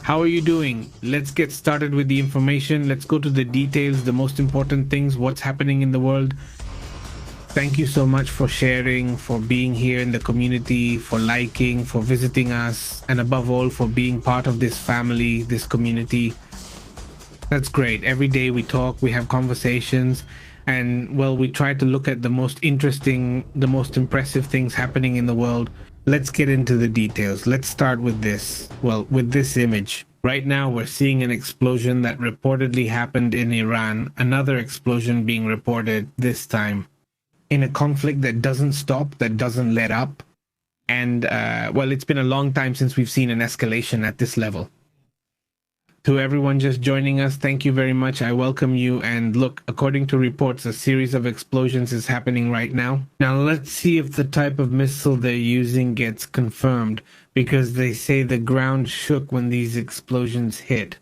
How are you doing? Let's get started with the information. Let's go to the details, the most important things, what's happening in the world. Thank you so much for sharing, for being here in the community, for liking, for visiting us, and above all, for being part of this family, this community. That's great. Every day we talk, we have conversations, and well, we try to look at the most interesting, the most impressive things happening in the world. Let's get into the details. Let's start with this. Well, with this image. Right now, we're seeing an explosion that reportedly happened in Iran, another explosion being reported this time in a conflict that doesn't stop, that doesn't let up. And, well, it's been a long time since we've seen an escalation at this level. To everyone just joining us, thank you very much. I welcome you. And look, according to reports, a series of explosions is happening right now. Now, let's see if the type of missile they're using gets confirmed, because they say the ground shook when these explosions hit.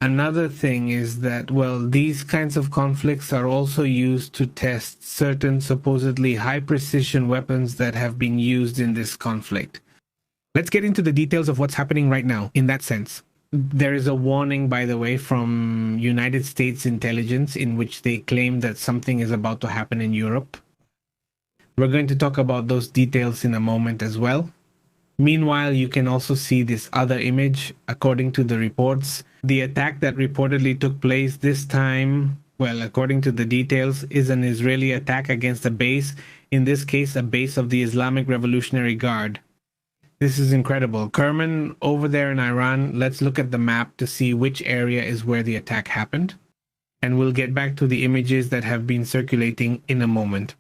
Another thing is that, well, these kinds of conflicts are also used to test certain supposedly high-precision weapons that have been used in this conflict. Let's get into the details of what's happening right now in that sense. There is a warning, by the way, from United States intelligence in which they claim that something is about to happen in Europe. We're going to talk about those details in a moment as well. Meanwhile, you can also see this other image. According to the reports, the attack that reportedly took place this time, well, according to the details, is an Israeli attack against a base, in this case, a base of the Islamic Revolutionary Guard. This is incredible. Kerman, over there in Iran, let's look at the map to see which area is where the attack happened. And we'll get back to the images that have been circulating in a moment.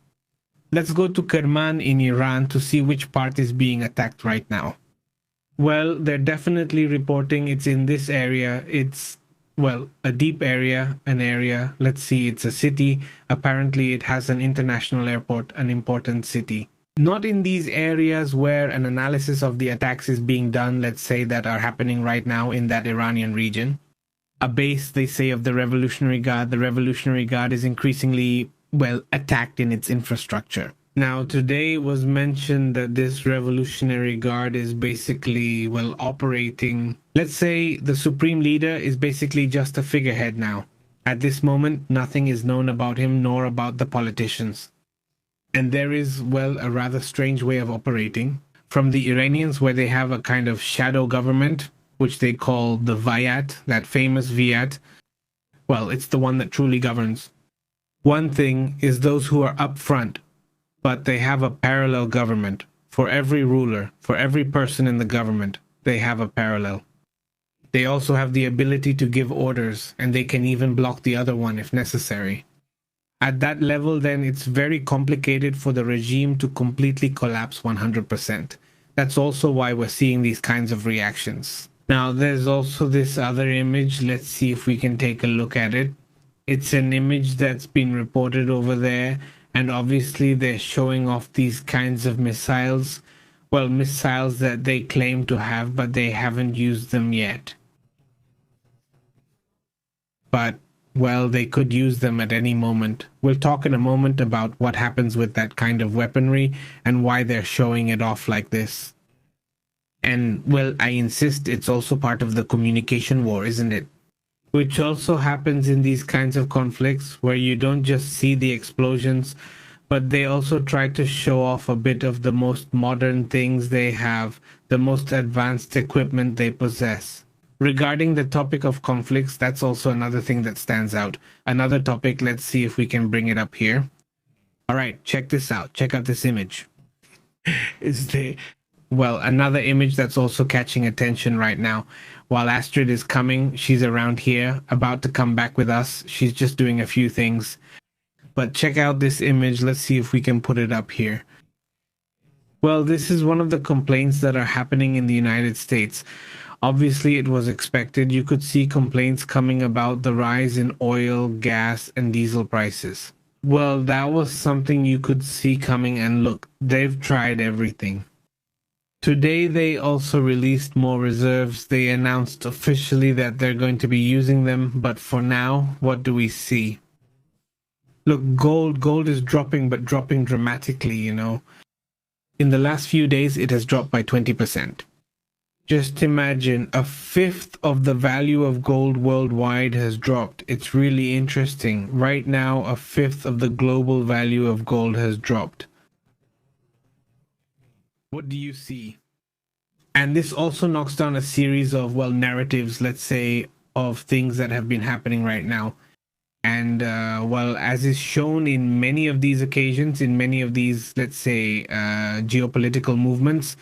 Let's go to Kerman in Iran to see which part is being attacked right now. Well, they're definitely reporting it's in this area. It's, well, a deep area, an area. Let's see, it's a city. Apparently, it has an international airport, an important city. Not in these areas where an analysis of the attacks is being done, let's say, that are happening right now in that Iranian region. A base, they say, of the Revolutionary Guard. The Revolutionary Guard is increasingly, well, attacked in its infrastructure. Now, today it was mentioned that this Revolutionary Guard is basically, well, operating. Let's say the Supreme Leader is basically just a figurehead now. At this moment, nothing is known about him nor about the politicians. And there is, well, a rather strange way of operating from the Iranians, where they have a kind of shadow government, which they call the Viat, that famous Viat. Well, it's the one that truly governs. One thing is those who are up front, but they have a parallel government. For every ruler, for every person in the government, they have a parallel. They also have the ability to give orders, and they can even block the other one if necessary. At that level, then, it's very complicated for the regime to completely collapse 100%. That's also why we're seeing these kinds of reactions. Now, there's also this other image. Let's see if we can take a look at it. It's an image that's been reported over there, and obviously they're showing off these kinds of missiles. Well, missiles that they claim to have, but they haven't used them yet. But well, they could use them at any moment. We'll talk in a moment about what happens with that kind of weaponry and why they're showing it off like this. And, well, I insist it's also part of the communication war, isn't it? Which also happens in these kinds of conflicts where you don't just see the explosions, but they also try to show off a bit of the most modern things they have, the most advanced equipment they possess. Regarding the topic of conflicts, that's also another thing that stands out. Another topic, let's see if we can bring it up here. All right, check this out. Check out this image. Well, another image that's also catching attention right now. While Astrid is coming, she's around here, about to come back with us. She's just doing a few things. But check out this image. Let's see if we can put it up here. Well, this is one of the complaints that are happening in the United States. Obviously, it was expected. You could see complaints coming about the rise in oil, gas, and diesel prices. Well, that was something you could see coming, and look, they've tried everything. Today, they also released more reserves. They announced officially that they're going to be using them, but for now, what do we see? Look, gold is dropping, but dropping dramatically, you know. In the last few days, it has dropped by 20%. Just imagine a fifth of the value of gold worldwide has dropped. It's really interesting. Right now, a fifth of the global value of gold has dropped. What do you see? And this also knocks down a series of, well, narratives, let's say, of things that have been happening right now. And, well, as is shown in many of these occasions, in many of these, let's say, geopolitical movements,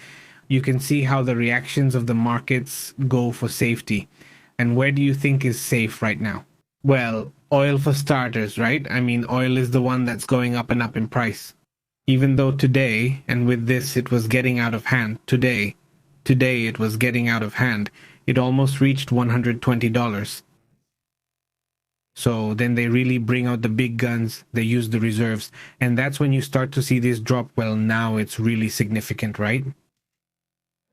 you can see how the reactions of the markets go for safety. And where do you think is safe right now? Well, oil for starters, right? I mean, oil is the one that's going up and up in price. Even though today, and with this, it was getting out of hand. Today it was getting out of hand. It almost reached $120. So then they really bring out the big guns, they use the reserves, and that's when you start to see this drop. Well, now it's really significant, right?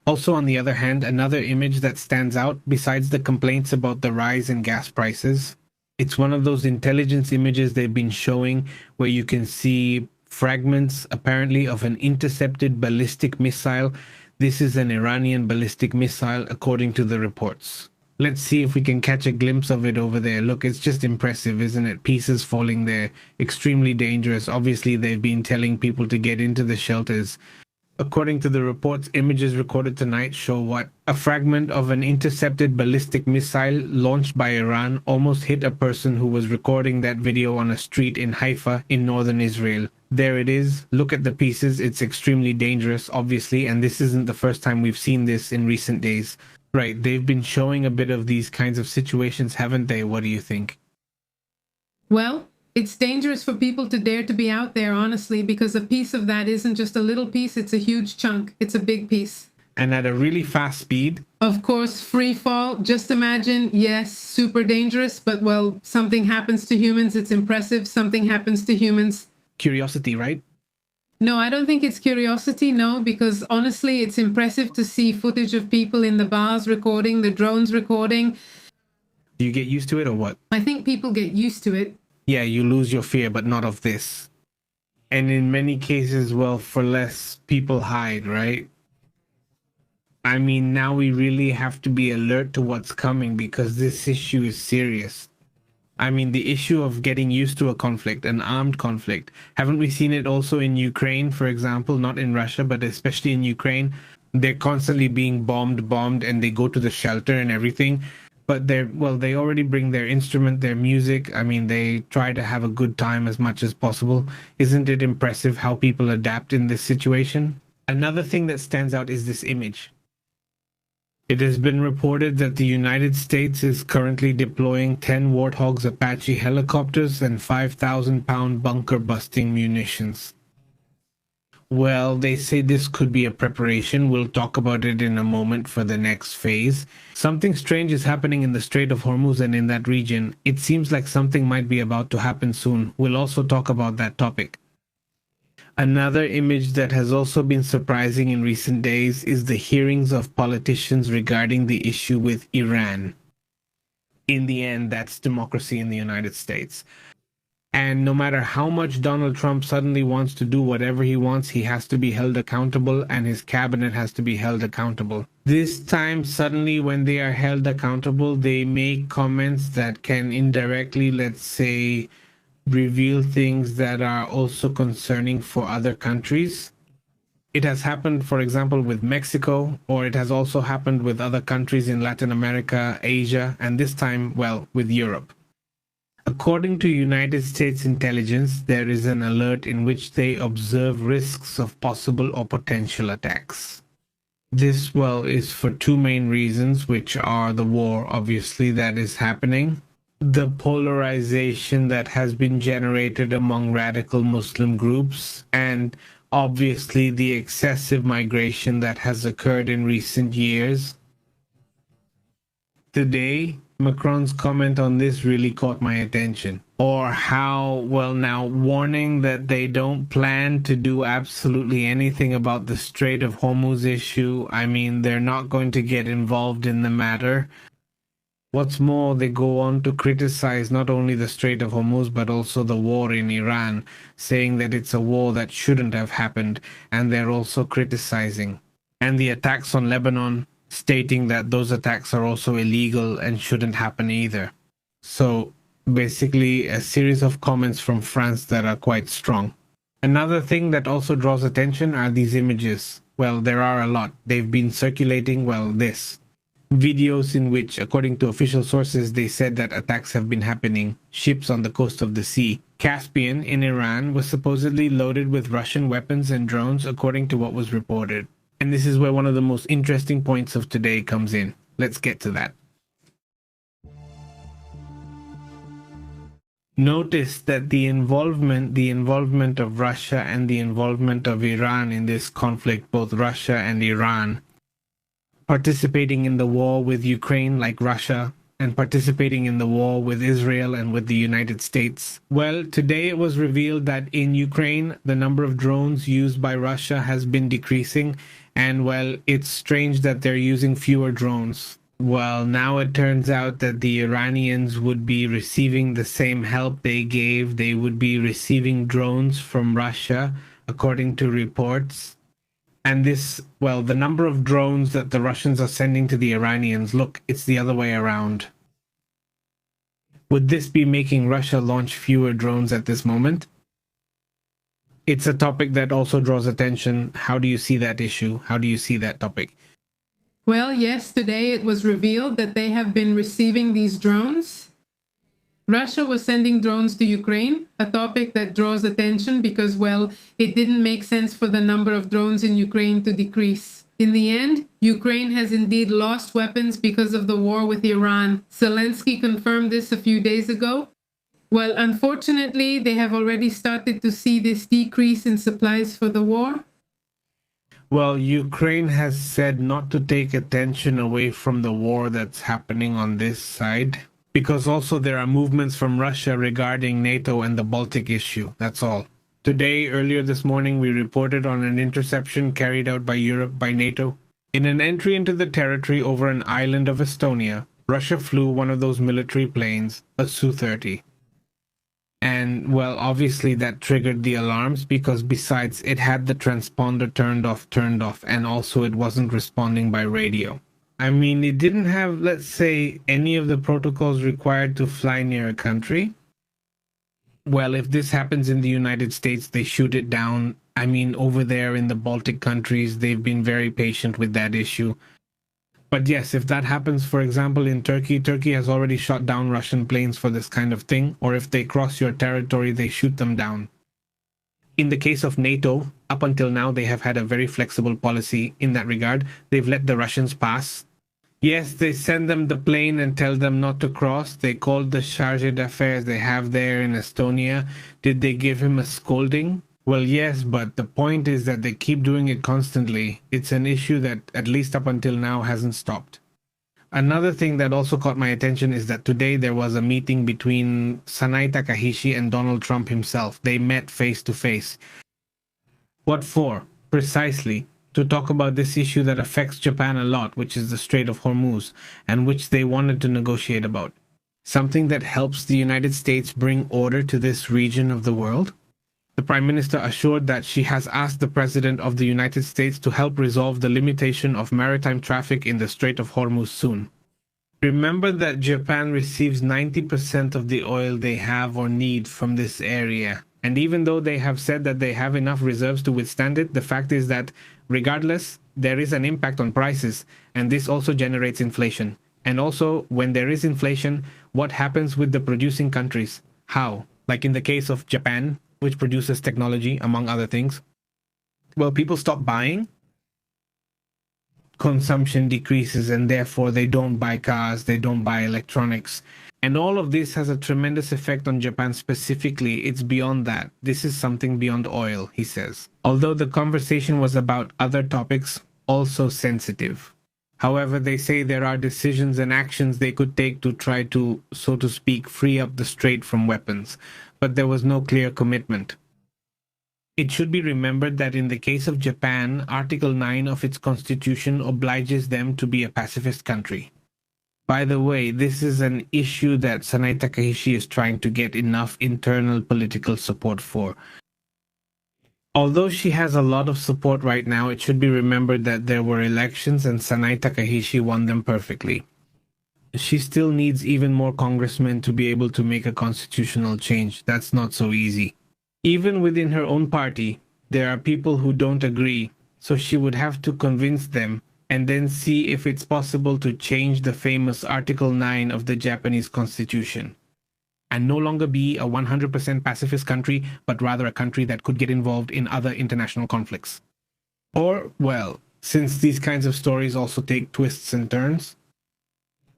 Also, on the other hand, another image that stands out, besides the complaints about the rise in gas prices, it's one of those intelligence images they've been showing where you can see fragments, apparently, of an intercepted ballistic missile. This is an Iranian ballistic missile, according to the reports. Let's see if we can catch a glimpse of it over there. Look, it's just impressive, isn't it? Pieces falling there. Extremely dangerous. Obviously, they've been telling people to get into the shelters. According to the reports, images recorded tonight show what? A fragment of an intercepted ballistic missile launched by Iran almost hit a person who was recording that video on a street in Haifa in northern Israel. There it is. Look at the pieces. It's extremely dangerous, obviously, and this isn't the first time we've seen this in recent days. Right, they've been showing a bit of these kinds of situations, haven't they? What do you think? Well, it's dangerous for people to dare to be out there, honestly, because a piece of that isn't just a little piece, it's a huge chunk. It's a big piece. And at a really fast speed. Of course, free fall. Just imagine, yes, super dangerous, but well, something happens to humans. It's impressive. Something happens to humans. Curiosity, right? No, I don't think it's curiosity, no, because honestly, it's impressive to see footage of people in the bars recording, the drones recording. Do you get used to it or what? I think people get used to it. Yeah, you lose your fear, but not of this. And in many cases, well, for less, people hide, right? I mean, now we really have to be alert to what's coming because this issue is serious. I mean, the issue of getting used to a conflict, an armed conflict. Haven't we seen it also in Ukraine, for example, not in Russia, but especially in Ukraine? They're constantly being bombed, and they go to the shelter and everything. But they already bring their instrument, their music. I mean, they try to have a good time as much as possible. Isn't it impressive how people adapt in this situation? Another thing that stands out is this image. It has been reported that the United States is currently deploying 10 Warthogs Apache helicopters and 5,000-pound bunker-busting munitions. Well, they say this could be a preparation. We'll talk about it in a moment for the next phase. Something strange is happening in the Strait of Hormuz and in that region. It seems like something might be about to happen soon. We'll also talk about that topic. Another image that has also been surprising in recent days is the hearings of politicians regarding the issue with Iran. In the end, that's democracy in the United States. And no matter how much Donald Trump suddenly wants to do whatever he wants, he has to be held accountable and his cabinet has to be held accountable. This time, suddenly, when they are held accountable, they make comments that can indirectly, let's say, reveal things that are also concerning for other countries. It has happened, for example, with Mexico, or it has also happened with other countries in Latin America, Asia, and this time, well, with Europe. According to United States intelligence, there is an alert in which they observe risks of possible or potential attacks. This, well, is for two main reasons, which are the war, obviously, that is happening, the polarization that has been generated among radical Muslim groups, and obviously the excessive migration that has occurred in recent years. Today, Macron's comment on this really caught my attention. Or how, well, now warning that they don't plan to do absolutely anything about the Strait of Hormuz issue. I mean, they're not going to get involved in the matter. What's more, they go on to criticize not only the Strait of Hormuz, but also the war in Iran, saying that it's a war that shouldn't have happened, and they're also criticizing. And the attacks on Lebanon, stating that those attacks are also illegal and shouldn't happen either. So basically a series of comments from France that are quite strong. Another thing that also draws attention are these images. Well, there are a lot. They've been circulating, this videos in which, according to official sources, they said that attacks have been happening. Ships on the coast of the sea. Caspian in Iran was supposedly loaded with Russian weapons and drones, according to what was reported. And this is where one of the most interesting points of today comes in. Let's get to that. Notice that the involvement of Russia and the involvement of Iran in this conflict, both Russia and Iran, participating in the war with Ukraine like Russia, and participating in the war with Israel and with the United States. Well, today it was revealed that in Ukraine, the number of drones used by Russia has been decreasing, and it's strange that they're using fewer drones. Well, now it turns out that the Iranians would be receiving the same help they gave. They would be receiving drones from Russia, according to reports. And the number of drones that the Russians are sending to the Iranians, look, it's the other way around. Would this be making Russia launch fewer drones at this moment? It's a topic that also draws attention. How do you see that issue? How do you see that topic? Well, yes, today it was revealed that they have been receiving these drones. Russia was sending drones to Ukraine, a topic that draws attention because, it didn't make sense for the number of drones in Ukraine to decrease. In the end, Ukraine has indeed lost weapons because of the war with Iran. Zelensky confirmed this a few days ago. Well, unfortunately, they have already started to see this decrease in supplies for the war. Well, Ukraine has said not to take attention away from the war that's happening on this side, because also there are movements from Russia regarding NATO and the Baltic issue. That's all. Today, earlier this morning, we reported on an interception carried out by Europe by NATO. In an entry into the territory over an island of Estonia, Russia flew one of those military planes, a Su-30. And, obviously that triggered the alarms because besides it had the transponder turned off, and also it wasn't responding by radio. I mean, it didn't have, let's say, any of the protocols required to fly near a country. Well, if this happens in the United States, they shoot it down. I mean, over there in the Baltic countries, they've been very patient with that issue. But yes, if that happens, for example, in Turkey, Turkey has already shot down Russian planes for this kind of thing, or if they cross your territory, they shoot them down. In the case of NATO, up until now, they have had a very flexible policy in that regard. They've let the Russians pass. Yes, they send them the plane and tell them not to cross. They called the charge d'affaires they have there in Estonia. Did they give him a scolding? Well, yes, but the point is that they keep doing it constantly. It's an issue that, at least up until now, hasn't stopped. Another thing that also caught my attention is that today there was a meeting between Sanai Takahashi and Donald Trump himself. They met face to face. What for? Precisely to talk about this issue that affects Japan a lot, which is the Strait of Hormuz, and which they wanted to negotiate about. Something that helps the United States bring order to this region of the world. The Prime Minister assured that she has asked the President of the United States to help resolve the limitation of maritime traffic in the Strait of Hormuz soon. Remember that Japan receives 90% of the oil they have or need from this area. And even though they have said that they have enough reserves to withstand it, the fact is that regardless, there is an impact on prices, and this also generates inflation. And also, when there is inflation, what happens with the producing countries? How? Like in the case of Japan, which produces technology, among other things. Well, people stop buying. Consumption decreases, and therefore they don't buy cars, they don't buy electronics. And all of this has a tremendous effect on Japan specifically. It's beyond that. This is something beyond oil, he says. Although the conversation was about other topics, also sensitive. However, they say there are decisions and actions they could take to try to, so to speak, free up the strait from weapons. But there was no clear commitment. It should be remembered that in the case of Japan, Article 9 of its constitution obliges them to be a pacifist country. By the way, this is an issue that Sanai Takahashi is trying to get enough internal political support for. Although she has a lot of support right now, it should be remembered that there were elections and Sanai Takahashi won them perfectly. She still needs even more congressmen to be able to make a constitutional change. That's not so easy. Even within her own party, there are people who don't agree, so she would have to convince them and then see if it's possible to change the famous Article 9 of the Japanese Constitution and no longer be a 100% pacifist country, but rather a country that could get involved in other international conflicts. Or, well, since these kinds of stories also take twists and turns,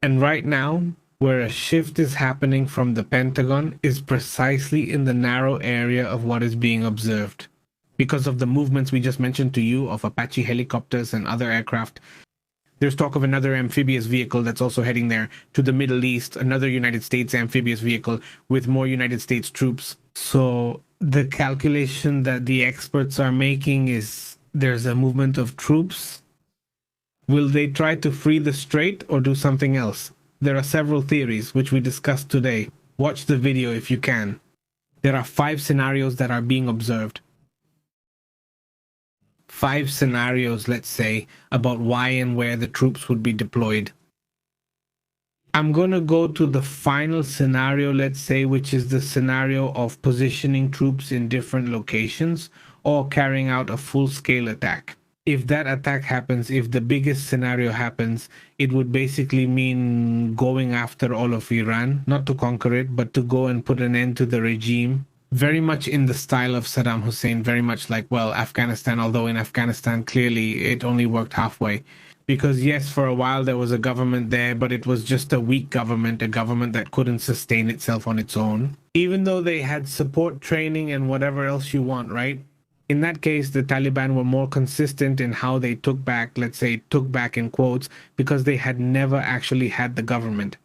and right now, where a shift is happening from the Pentagon is precisely in the narrow area of what is being observed. Because of the movements we just mentioned to you of Apache helicopters and other aircraft, there's talk of another amphibious vehicle that's also heading there to the Middle East, another United States amphibious vehicle with more United States troops. So the calculation that the experts are making is there's a movement of troops. Will they try to free the strait or do something else? There are several theories which we discussed today. Watch the video if you can. There are 5 scenarios that are being observed. 5 scenarios, let's say, about why and where the troops would be deployed. I'm going to go to the final scenario, let's say, which is the scenario of positioning troops in different locations or carrying out a full-scale attack. If that attack happens, if the biggest scenario happens, it would basically mean going after all of Iran, not to conquer it, but to go and put an end to the regime. Very much in the style of Saddam Hussein, very much like, well, Afghanistan, although in Afghanistan, clearly it only worked halfway. Because yes, for a while there was a government there, but it was just a weak government, a government that couldn't sustain itself on its own. Even though they had support training and whatever else you want, right? In that case, the Taliban were more consistent in how they took back, let's say, took back in quotes, because they had never actually had the government.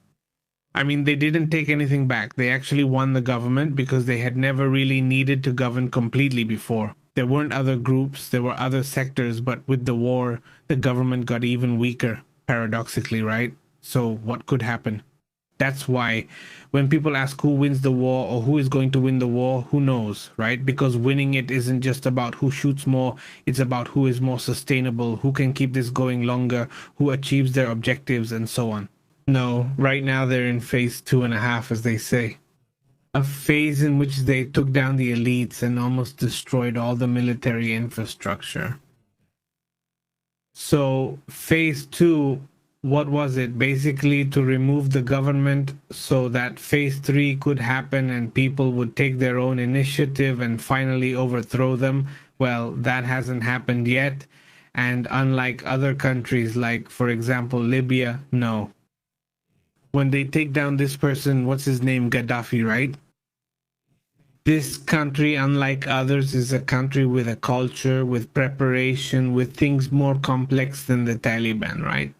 I mean, they didn't take anything back. They actually won the government because they had never really needed to govern completely before. There weren't other groups, there were other sectors, but with the war, the government got even weaker, paradoxically, right? So what could happen? That's why when people ask who wins the war or who is going to win the war, who knows, right? Because winning it isn't just about who shoots more, it's about who is more sustainable, who can keep this going longer, who achieves their objectives, and so on. No, right now they're in phase 2.5, as they say. A phase in which they took down the elites and almost destroyed all the military infrastructure. So phase 2, what was it? Basically to remove the government so that phase 3 could happen and people would take their own initiative and finally overthrow them. Well, that hasn't happened yet. And unlike other countries, like, for example, Libya, no. When they take down this person, what's his name? Gaddafi, right? This country, unlike others, is a country with a culture, with preparation, with things more complex than the Taliban, right?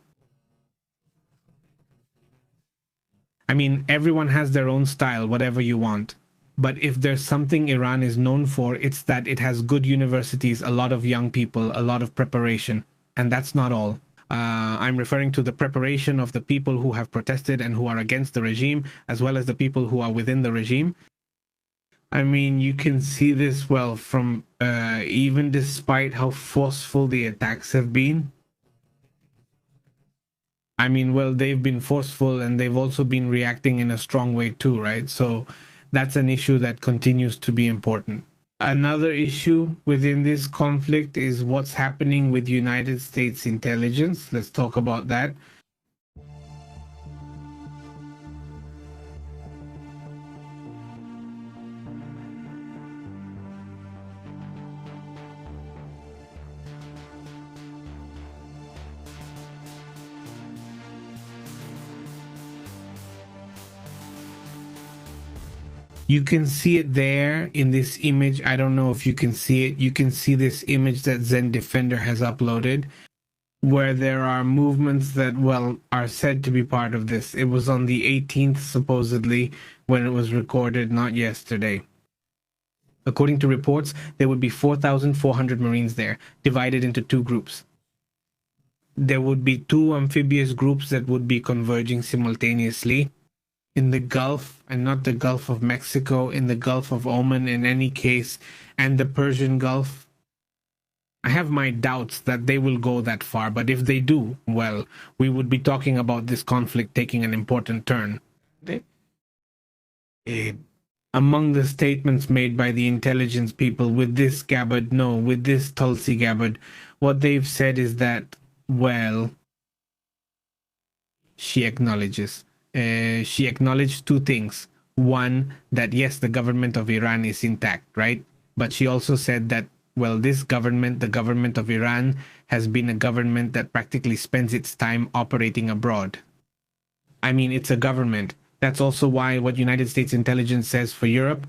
I mean, everyone has their own style, whatever you want. But if there's something Iran is known for, it's that it has good universities, a lot of young people, a lot of preparation. And that's not all. I'm referring to the preparation of the people who have protested and who are against the regime, as well as the people who are within the regime. I mean, you can see this, well, from even despite how forceful the attacks have been. I mean, well, they've been forceful and they've also been reacting in a strong way too, right? So that's an issue that continues to be important. Another issue within this conflict is what's happening with United States intelligence. Let's talk about that. You can see it there in this image. I don't know if you can see it. You can see this image that Zen Defender has uploaded, where there are movements that, well, are said to be part of this. It was on the 18th, supposedly, when it was recorded, not yesterday. According to reports, there would be 4,400 Marines there, divided into 2 groups. There would be 2 amphibious groups that would be converging simultaneously. in the Gulf, and not the Gulf of Mexico, in the Gulf of Oman in any case, and the Persian Gulf. I have my doubts that they will go that far, but if they do, well, we would be talking about this conflict taking an important turn. Among the statements made by the intelligence people with this with this Tulsi Gabbard, what they've said is that, well, she acknowledged two things. One, that yes, the government of Iran is intact, right? But she also said that, well, this government, the government of Iran, has been a government that practically spends its time operating abroad. I mean, it's a government. That's also why what United States intelligence says for Europe,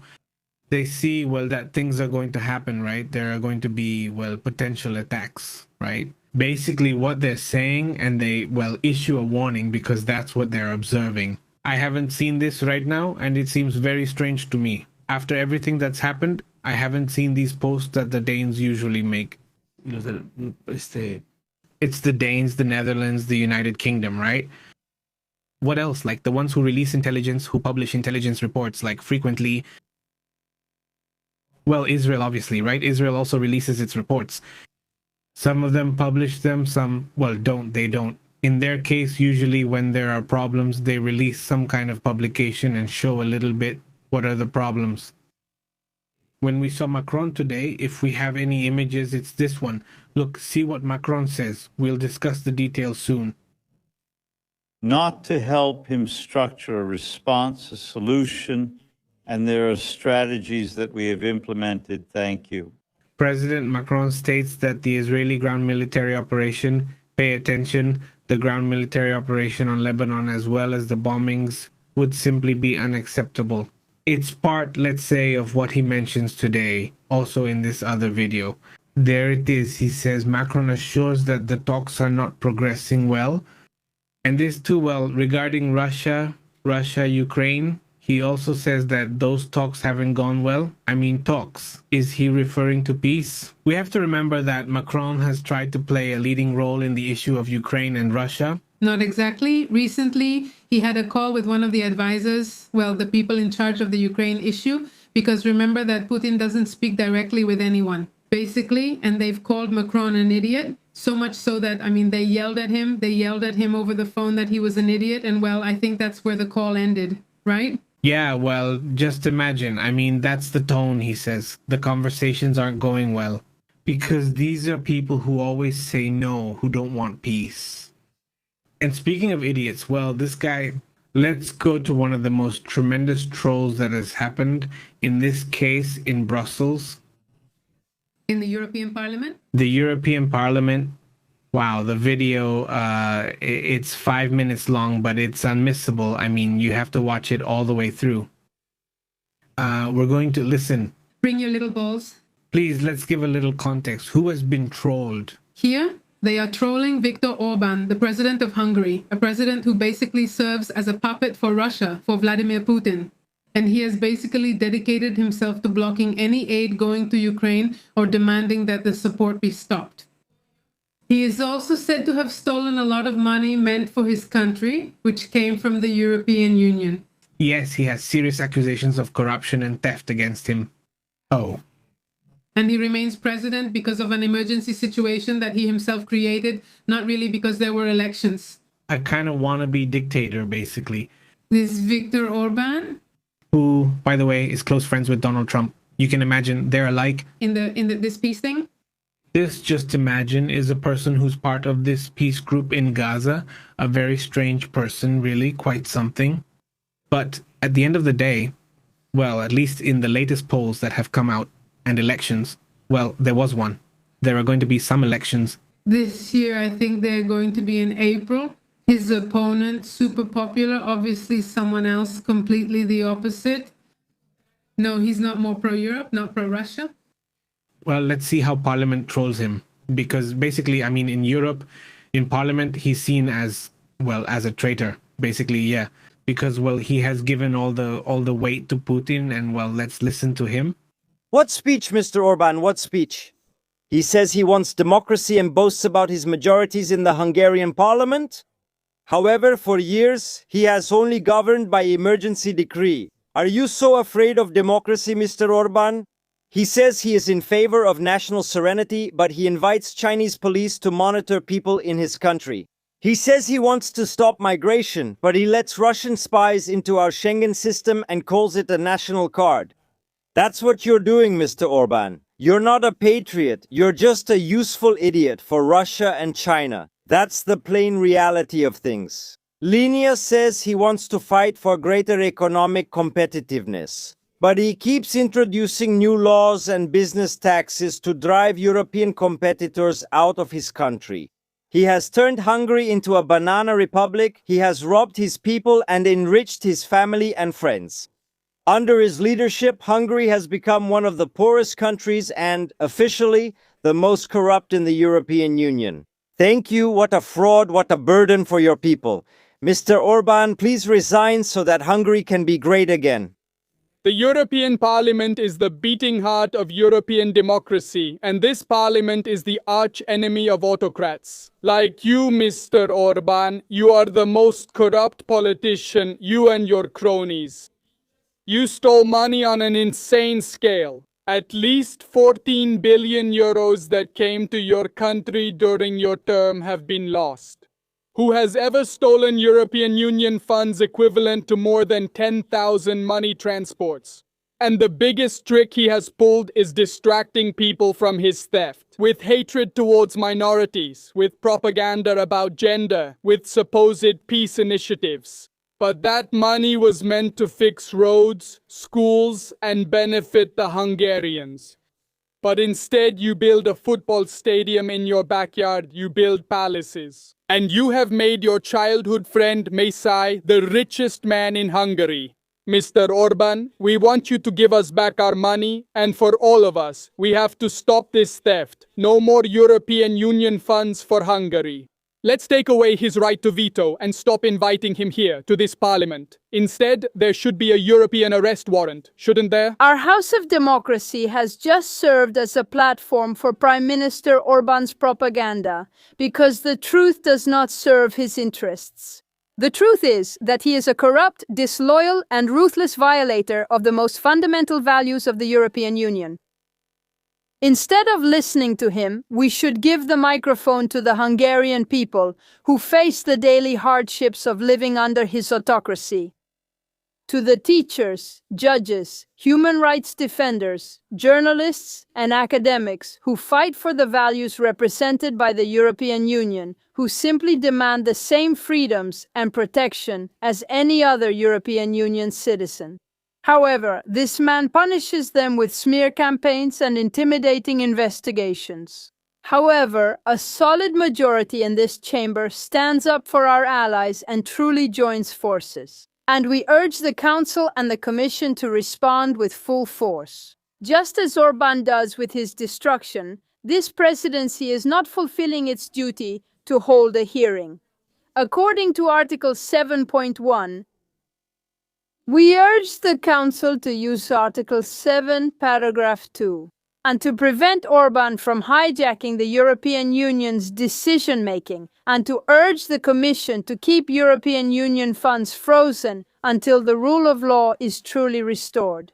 they see, well, that things are going to happen, right? There are going to be, well, potential attacks, right? Basically what they're saying, and they, well, issue a warning because that's what they're observing. I haven't seen this right now, and it seems very strange to me. After everything that's happened, I haven't seen these posts that the Danes usually make. It's the Danes, the Netherlands, the United Kingdom, right? What else? Like the ones who release intelligence, who publish intelligence reports, like frequently. Well, Israel, obviously, right? Israel also releases its reports. Some of them publish them, some, well, they don't. In their case, usually when there are problems, they release some kind of publication and show a little bit what are the problems. When we saw Macron today, if we have any images, it's this one. Look, see what Macron says. We'll discuss the details soon. Not to help him structure a response, a solution, and there are strategies that we have implemented. Thank you. President Macron states that the Israeli ground military operation, pay attention, the ground military operation on Lebanon as well as the bombings would simply be unacceptable. It's part, let's say, of what he mentions today, also in this other video. There it is. He says Macron assures that the talks are not progressing well. And this too, well, regarding Russia, Ukraine, he also says that those talks haven't gone well. I mean, talks. Is he referring to peace? We have to remember that Macron has tried to play a leading role in the issue of Ukraine and Russia. Not exactly. Recently, he had a call with one of the advisors, well, the people in charge of the Ukraine issue, because remember that Putin doesn't speak directly with anyone, basically, and they've called Macron an idiot. So much so that, I mean, they yelled at him over the phone that he was an idiot. And well, I think that's where the call ended, right? Yeah, well, just imagine. I mean, that's the tone, he says. The conversations aren't going well. Because these are people who always say no, who don't want peace. And speaking of idiots, well, this guy, let's go to one of the most tremendous trolls that has happened, in this case in Brussels. In the European Parliament? The European Parliament. Wow, the video, it's 5 minutes long, but it's unmissable. I mean, you have to watch it all the way through. We're going to listen. Bring your little balls. Please, let's give a little context. Who has been trolled? Here, they are trolling Viktor Orbán, the president of Hungary, a president who basically serves as a puppet for Russia, for Vladimir Putin. And he has basically dedicated himself to blocking any aid going to Ukraine or demanding that the support be stopped. He is also said to have stolen a lot of money meant for his country, which came from the European Union. Yes, he has serious accusations of corruption and theft against him. Oh. And he remains president because of an emergency situation that he himself created, not really because there were elections. A kind of wannabe dictator, basically. This Viktor Orbán, who, by the way, is close friends with Donald Trump. You can imagine they're alike. In this peace thing? This, just imagine, is a person who's part of this peace group in Gaza. A very strange person, really, quite something. But at the end of the day, well, at least in the latest polls that have come out and elections, well, there was one. There are going to be some elections. This year, I think they're going to be in April. His opponent, super popular, obviously someone else completely the opposite. No, he's not more pro-Europe, not pro-Russia. Well, let's see how Parliament trolls him. Because basically, I mean, in Europe, in Parliament, he's seen as, well, as a traitor. Basically, yeah. Because, well, he has given all the weight to Putin, and, well, let's listen to him. What speech, Mr. Orbán, what speech? He says he wants democracy and boasts about his majorities in the Hungarian parliament? However, for years, he has only governed by emergency decree. Are you so afraid of democracy, Mr. Orbán? He says he is in favor of national serenity, but he invites Chinese police to monitor people in his country. He says he wants to stop migration, but he lets Russian spies into our Schengen system and calls it a national card. That's what you're doing, Mr. Orbán. You're not a patriot, you're just a useful idiot for Russia and China. That's the plain reality of things. Linia says he wants to fight for greater economic competitiveness, but he keeps introducing new laws and business taxes to drive European competitors out of his country. He has turned Hungary into a banana republic, he has robbed his people and enriched his family and friends. Under his leadership, Hungary has become one of the poorest countries and, officially, the most corrupt in the European Union. Thank you, what a fraud, what a burden for your people. Mr. Orbán, please resign so that Hungary can be great again. The European Parliament is the beating heart of European democracy, and this parliament is the arch enemy of autocrats. Like you, Mr. Orbán, you are the most corrupt politician, you and your cronies. You stole money on an insane scale. At least 14 billion euros that came to your country during your term have been lost. Who has ever stolen European Union funds equivalent to more than 10,000 money transports? And the biggest trick he has pulled is distracting people from his theft. With hatred towards minorities, with propaganda about gender, with supposed peace initiatives. But that money was meant to fix roads, schools, and benefit the Hungarians. But instead you build a football stadium in your backyard, you build palaces. And you have made your childhood friend Mesai the richest man in Hungary. Mr. Orbán, we want you to give us back our money, and for all of us, we have to stop this theft. No more European Union funds for Hungary. Let's take away his right to veto and stop inviting him here to this parliament. Instead, there should be a European arrest warrant, shouldn't there? Our House of Democracy has just served as a platform for Prime Minister Orbán's propaganda, because the truth does not serve his interests. The truth is that he is a corrupt, disloyal, and ruthless violator of the most fundamental values of the European Union. Instead of listening to him, we should give the microphone to the Hungarian people who face the daily hardships of living under his autocracy. To the teachers, judges, human rights defenders, journalists, and academics who fight for the values represented by the European Union, who simply demand the same freedoms and protection as any other European Union citizen. However, this man punishes them with smear campaigns and intimidating investigations. However, a solid majority in this chamber stands up for our allies and truly joins forces. And we urge the Council and the Commission to respond with full force. Just as Orbán does with his destruction, this presidency is not fulfilling its duty to hold a hearing. According to Article 7.1, we urge the Council to use Article 7, Paragraph 2, and to prevent Orbán from hijacking the European Union's decision-making, and to urge the Commission to keep European Union funds frozen until the rule of law is truly restored.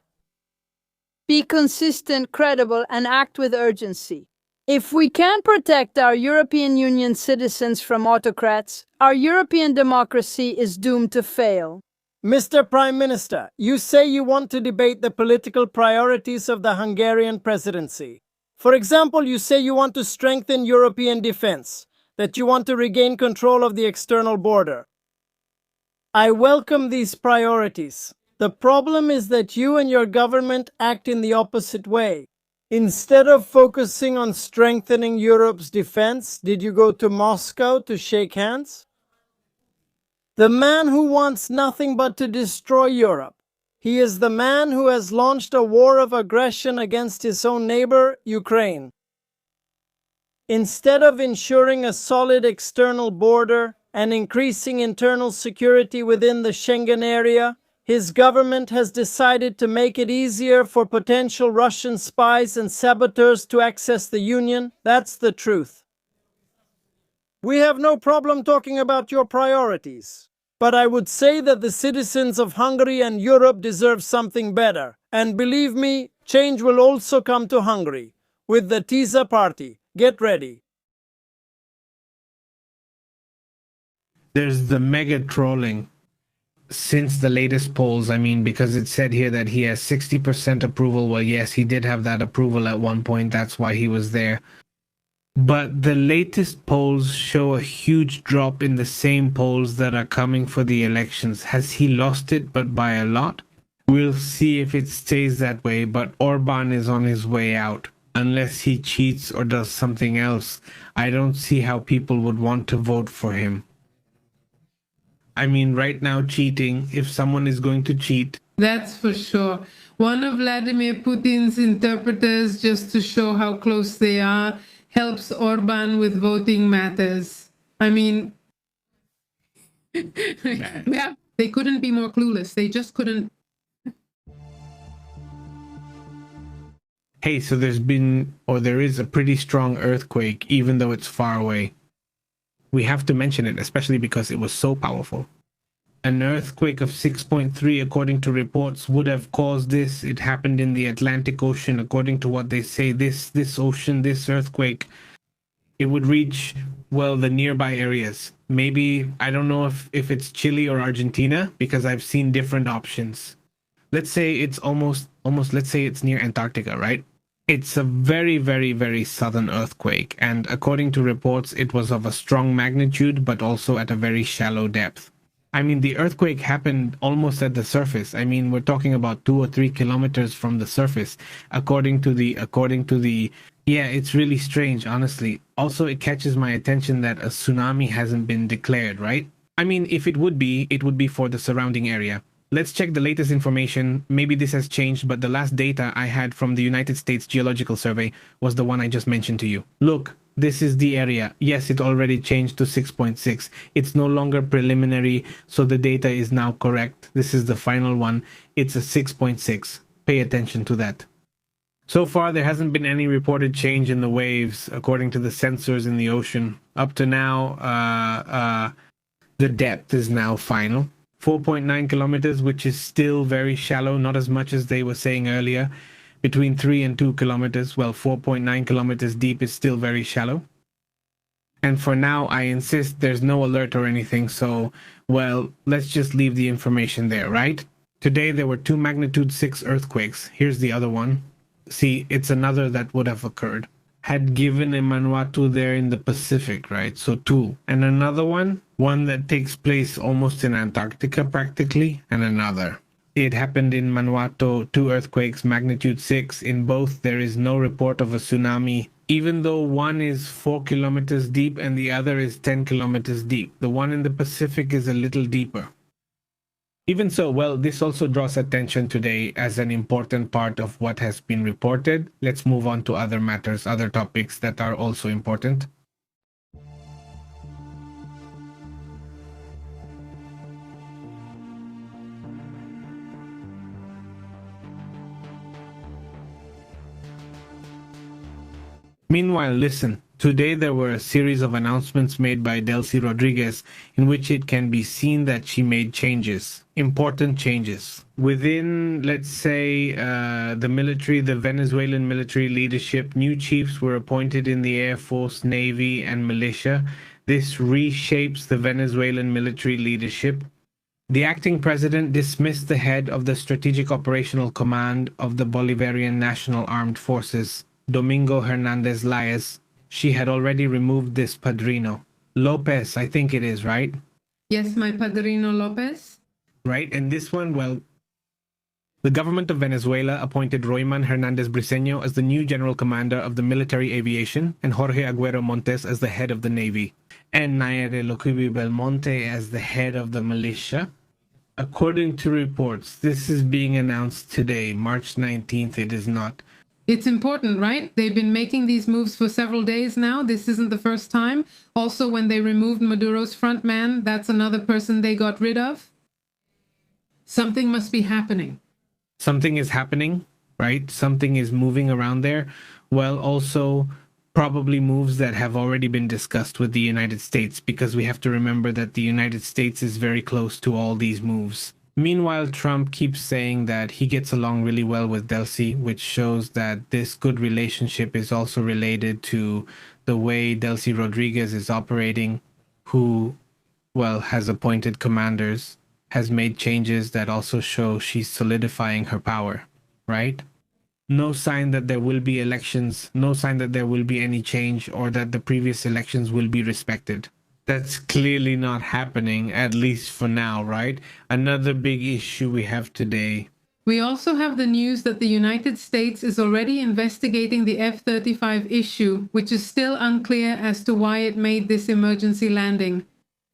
Be consistent, credible, and act with urgency. If we can't protect our European Union citizens from autocrats, our European democracy is doomed to fail. Mr. Prime Minister, you say you want to debate the political priorities of the Hungarian presidency. For example, you say you want to strengthen European defense, that you want to regain control of the external border. I welcome these priorities. The problem is that you and your government act in the opposite way. Instead of focusing on strengthening Europe's defense, did you go to Moscow to shake hands? The man who wants nothing but to destroy Europe. He is the man who has launched a war of aggression against his own neighbor, Ukraine. Instead of ensuring a solid external border and increasing internal security within the Schengen area, his government has decided to make it easier for potential Russian spies and saboteurs to access the Union. That's the truth. We have no problem talking about your priorities. But I would say that the citizens of Hungary and Europe deserve something better. And believe me, change will also come to Hungary. With the TISA party. Get ready. There's the mega trolling since the latest polls. I mean, because it said here that he has 60% approval. Well, yes, he did have that approval at one point. That's why he was there. But the latest polls show a huge drop in the same polls that are coming for the elections. Has he lost it, but by a lot? We'll see if it stays that way, but Orbán is on his way out. Unless he cheats or does something else, I don't see how people would want to vote for him. I mean, right now, cheating, if someone is going to cheat... That's for sure. One of Vladimir Putin's interpreters, just to show how close they are, helps Orbán with voting matters. I mean, yeah, they couldn't be more clueless. They just couldn't. Hey, so there is a pretty strong earthquake, even though it's far away. We have to mention it, especially because it was so powerful. An earthquake of 6.3, according to reports, would have caused this. It happened in the Atlantic Ocean, according to what they say. This ocean, this earthquake, it would reach, well, the nearby areas. Maybe, I don't know if it's Chile or Argentina, because I've seen different options. Let's say it's almost, let's say it's near Antarctica, right? It's a very, very, very southern earthquake. And according to reports, it was of a strong magnitude, but also at a very shallow depth. I mean, the earthquake happened almost at the surface. I mean, we're talking about 2 or 3 kilometers from the surface. According to the, yeah, it's really strange, honestly. Also, it catches my attention that a tsunami hasn't been declared, right? I mean, if it would be for the surrounding area. Let's check the latest information. Maybe this has changed, but the last data I had from the United States Geological Survey was the one I just mentioned to you. Look, this is the area. Yes, it already changed to 6.6. It's no longer preliminary, so the data is now correct. This is the final one. It's a 6.6. Pay attention to that. So far, there hasn't been any reported change in the waves, according to the sensors in the ocean. Up to now, the depth is now final. 4.9 kilometers, which is still very shallow, not as much as they were saying earlier. Between 3 and 2 kilometers, well, 4.9 kilometers deep is still very shallow. And for now, I insist there's no alert or anything, so, well, let's just leave the information there, right? Today, there were 2 magnitude 6 earthquakes. Here's the other one. See, it's another that would have occurred. Had given a Manwatu there in the Pacific, right? So 2. And another one that takes place almost in Antarctica practically, and another. It happened in Manwatu, 2 earthquakes, magnitude 6. In both, there is no report of a tsunami, even though one is 4 kilometers deep and the other is 10 kilometers deep. The one in the Pacific is a little deeper. Even so, well, this also draws attention today as an important part of what has been reported. Let's move on to other matters, other topics that are also important. Meanwhile, listen, today there were a series of announcements made by Delcy Rodriguez in which it can be seen that she made changes, important changes. Within, let's say, the military, the Venezuelan military leadership, new chiefs were appointed in the Air Force, Navy, and militia. This reshapes the Venezuelan military leadership. The acting president dismissed the head of the Strategic Operational Command of the Bolivarian National Armed Forces, Domingo Hernandez Laez. She had already removed this Padrino. Lopez, I think it is, right? Yes, my Padrino Lopez. Right, and this one, well, the government of Venezuela appointed Royman Hernandez Briceño as the new general commander of the military aviation and Jorge Agüero Montes as the head of the navy, and Nayara Locubi Belmonte as the head of the militia. According to reports, this is being announced today, March 19th. It is not. It's important, right? They've been making these moves for several days now. This isn't the first time. Also, when they removed Maduro's front man, that's another person they got rid of. Something must be happening. Something is happening, right? Something is moving around there. Well, also, probably moves that have already been discussed with the United States, because we have to remember that the United States is very close to all these moves. Meanwhile, Trump keeps saying that he gets along really well with Delcy, which shows that this good relationship is also related to the way Delcy Rodriguez is operating, who, well, has appointed commanders, has made changes that also show she's solidifying her power, right? No sign that there will be elections, no sign that there will be any change or that the previous elections will be respected. That's clearly not happening, at least for now, right? Another big issue we have today. We also have the news that the United States is already investigating the F-35 issue, which is still unclear as to why it made this emergency landing.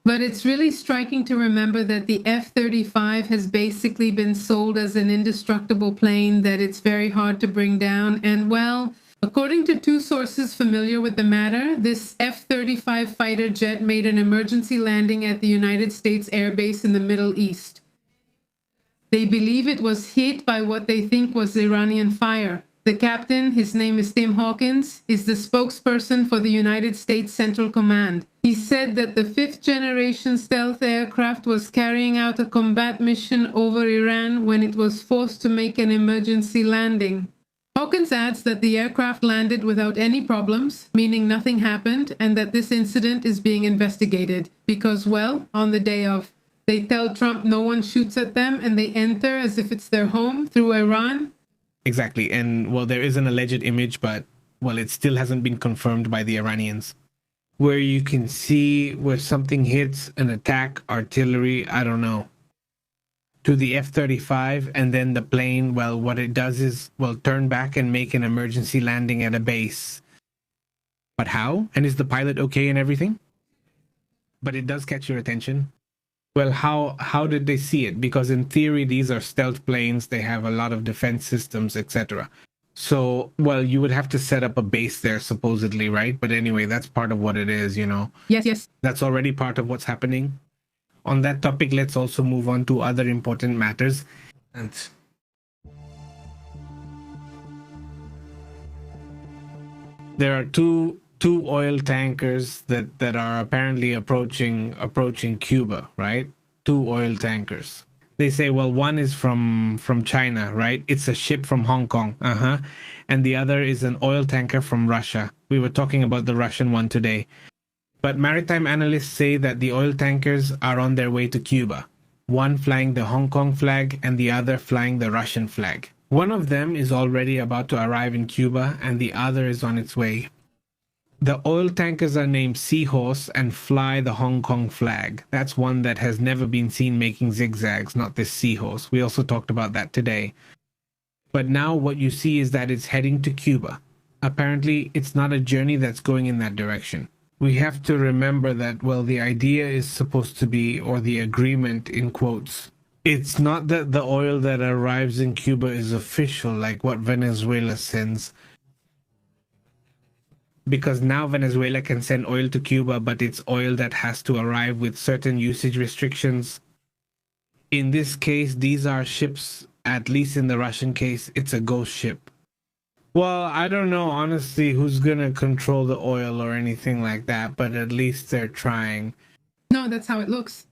But it's really striking to remember that the F-35 has basically been sold as an indestructible plane that it's very hard to bring down. And well, according to two sources familiar with the matter, this F-35 fighter jet made an emergency landing at the United States Air Base in the Middle East. They believe it was hit by what they think was Iranian fire. The captain, his name is Tim Hawkins, is the spokesperson for the United States Central Command. He said that the fifth-generation stealth aircraft was carrying out a combat mission over Iran when it was forced to make an emergency landing. Hawkins adds that the aircraft landed without any problems, meaning nothing happened, and that this incident is being investigated because, well, on the day of, they tell Trump no one shoots at them and they enter as if it's their home through Iran. Exactly. And, well, there is an alleged image, but, well, it still hasn't been confirmed by the Iranians, where you can see where something hits an attack, artillery, I don't know, to the F-35, and then the plane, well, what it does is, well, turn back and make an emergency landing at a base. But how? And is the pilot okay and everything? But it does catch your attention. Well, how did they see it? Because in theory, these are stealth planes. They have a lot of defense systems, etc. So, well, you would have to set up a base there, supposedly, right? But anyway, that's part of what it is, you know. Yes. That's already part of what's happening. On that topic, let's also move on to other important matters. And there are two oil tankers that are apparently approaching Cuba, right? Two oil tankers. They say, well, one is from China, right? It's a ship from Hong Kong, and the other is an oil tanker from Russia. We were talking about the Russian one today. But maritime analysts say that the oil tankers are on their way to Cuba, one flying the Hong Kong flag and the other flying the Russian flag. One of them is already about to arrive in Cuba and the other is on its way. The oil tankers are named Seahorse and fly the Hong Kong flag. That's one that has never been seen making zigzags, not this Seahorse. We also talked about that today. But now what you see is that it's heading to Cuba. Apparently, it's not a journey that's going in that direction. We have to remember that, well, the idea is supposed to be, or the agreement in quotes, it's not that the oil that arrives in Cuba is official, like what Venezuela sends. Because now Venezuela can send oil to Cuba, but it's oil that has to arrive with certain usage restrictions. In this case, these are ships, at least in the Russian case, it's a ghost ship. Well, I don't know, honestly, who's gonna control the oil or anything like that, but at least they're trying. No, that's how it looks.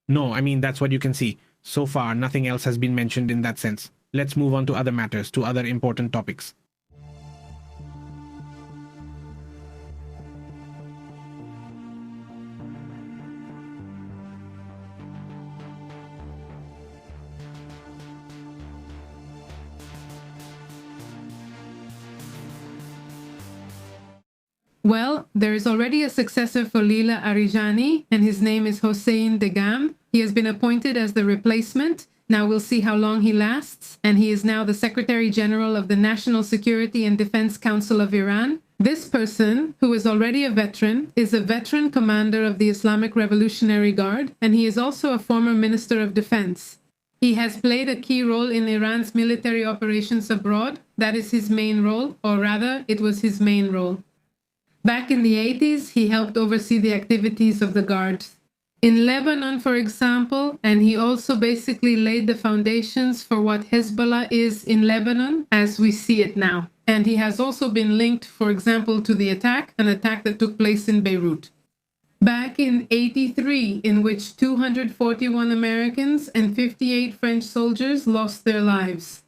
No, I mean, that's what you can see. So far, nothing else has been mentioned in that sense. Let's move on to other matters, to other important topics. Well, there is already a successor for Lila Arijani, and his name is Hossein Degam. He has been appointed as the replacement. Now we'll see how long he lasts, and he is now the Secretary General of the National Security and Defense Council of Iran. This person, who is already a veteran, is a veteran commander of the Islamic Revolutionary Guard, and he is also a former Minister of Defense. He has played a key role in Iran's military operations abroad. That is his main role, or rather, it was his main role. Back in the 80s, he helped oversee the activities of the Guards in Lebanon, for example, and he also basically laid the foundations for what Hezbollah is in Lebanon as we see it now. And he has also been linked, for example, to an attack that took place in Beirut back in '83, in which 241 Americans and 58 French soldiers lost their lives.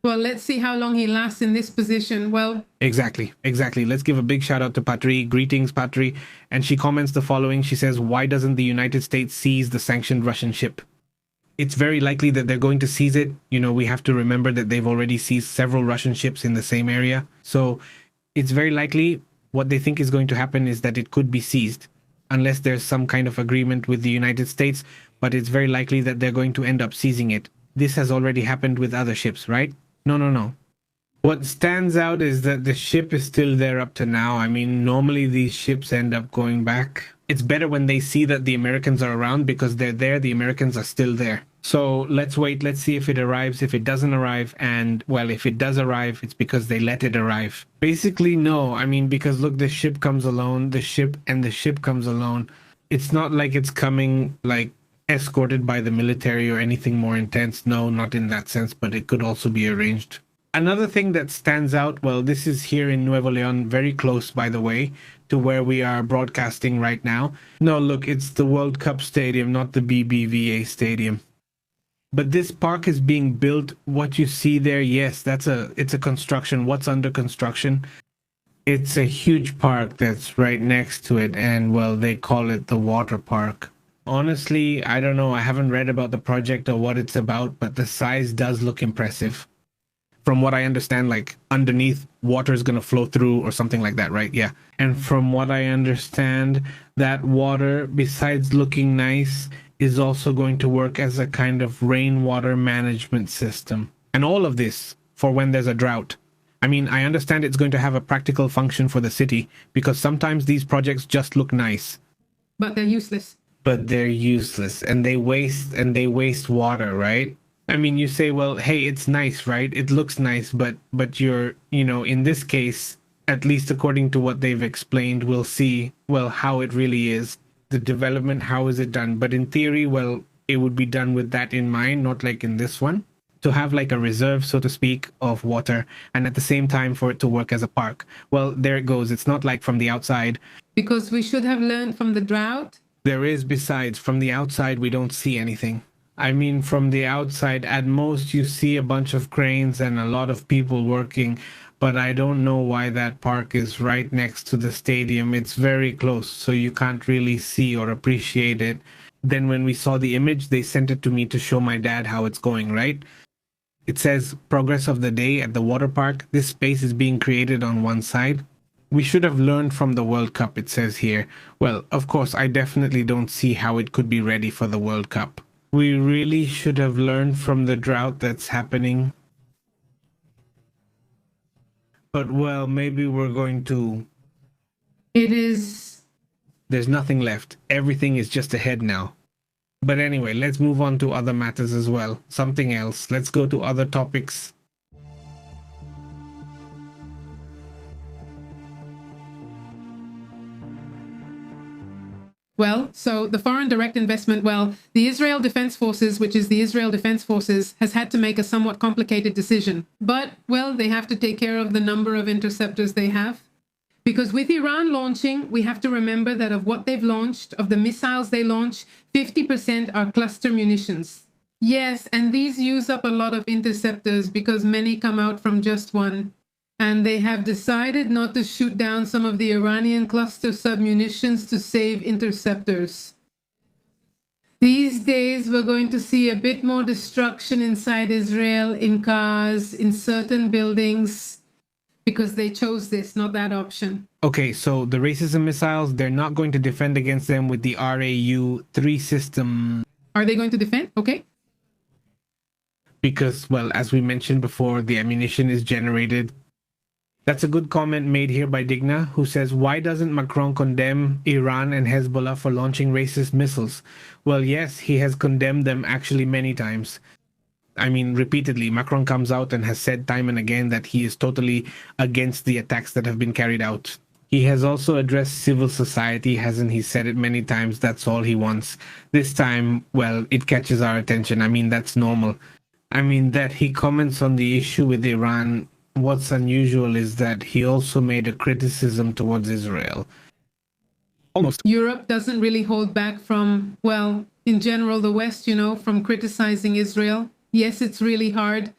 Well, let's see how long he lasts in this position. Well, Exactly. Let's give a big shout out to Patri. Greetings, Patri. And she comments the following. She says, why doesn't the United States seize the sanctioned Russian ship? It's very likely that they're going to seize it. You know, we have to remember that they've already seized several Russian ships in the same area. So it's very likely what they think is going to happen is that it could be seized, unless there's some kind of agreement with the United States. But it's very likely that they're going to end up seizing it. This has already happened with other ships, right? No. What stands out is that the ship is still there up to now. I mean, normally these ships end up going back. It's better when they see that the Americans are around because they're there, the Americans are still there. So let's wait, let's see if it arrives, if it doesn't arrive, and well, if it does arrive, it's because they let it arrive. Basically, no. I mean, because look, the ship comes alone, the ship comes alone. It's not like it's coming like escorted by the military or anything more intense. No, not in that sense, but it could also be arranged. Another thing that stands out, well, this is here in Nuevo León, very close, by the way, to where we are broadcasting right now. No, look, it's the World Cup Stadium, not the BBVA Stadium. But this park is being built. What you see there, yes, it's a construction. What's under construction? It's a huge park that's right next to it, and well, they call it the water park. Honestly, I don't know. I haven't read about the project or what it's about, but the size does look impressive. From what I understand, like underneath, water is going to flow through or something like that, right? Yeah. And from what I understand, that water, besides looking nice, is also going to work as a kind of rainwater management system. And all of this for when there's a drought. I mean, I understand it's going to have a practical function for the city because sometimes these projects just look nice. but they're useless. But they're useless and they waste water, right? I mean, you say, well, hey, it's nice, right? It looks nice, but you're, in this case, at least according to what they've explained, we'll see, well, how it really is. The development, how is it done? But in theory, well, it would be done with that in mind, not like in this one. To have like a reserve, so to speak, of water, and at the same time for it to work as a park. Well, there it goes. It's not like from the outside. Because we should have learned from the drought. There is, besides, from the outside, we don't see anything. I mean, from the outside, at most, you see a bunch of cranes and a lot of people working, but I don't know why that park is right next to the stadium. It's very close, so you can't really see or appreciate it. Then when we saw the image, they sent it to me to show my dad how it's going, right? It says, progress of the day at the water park. This space is being created on one side. We should have learned from the World Cup, it says here. Well, of course, I definitely don't see how it could be ready for the World Cup. We really should have learned from the drought that's happening. But, well, maybe we're going to... It is... There's nothing left. Everything is just ahead now. But anyway, let's move on to other matters as well. Something else. Let's go to other topics. Well, so the foreign direct investment, the Israel Defense Forces, which is the Israel Defense Forces, has had to make a somewhat complicated decision. But, they have to take care of the number of interceptors they have. Because with Iran launching, we have to remember that of what they've launched, of the missiles they launch, 50% are cluster munitions. Yes, and these use up a lot of interceptors because many come out from just one. And they have decided not to shoot down some of the Iranian cluster submunitions to save interceptors. These days, we're going to see a bit more destruction inside Israel, in cars, in certain buildings, because they chose this, not that option. Okay, so the racism missiles, they're not going to defend against them with the RAU-3 system. Are they going to defend? Okay. Because, as we mentioned before, the ammunition is generated. That's a good comment made here by Digna, who says, why doesn't Macron condemn Iran and Hezbollah for launching racist missiles? Well, yes, he has condemned them actually many times. I mean, repeatedly, Macron comes out and has said time and again that he is totally against the attacks that have been carried out. He has also addressed civil society, hasn't he? Said it many times, that's all he wants. This time, it catches our attention. I mean, that's normal. I mean, that he comments on the issue with Iran, what's unusual is that he also made a criticism towards Israel. Almost. Europe doesn't really hold back from, well, in general, the West, from criticizing Israel. Yes, it's really hard.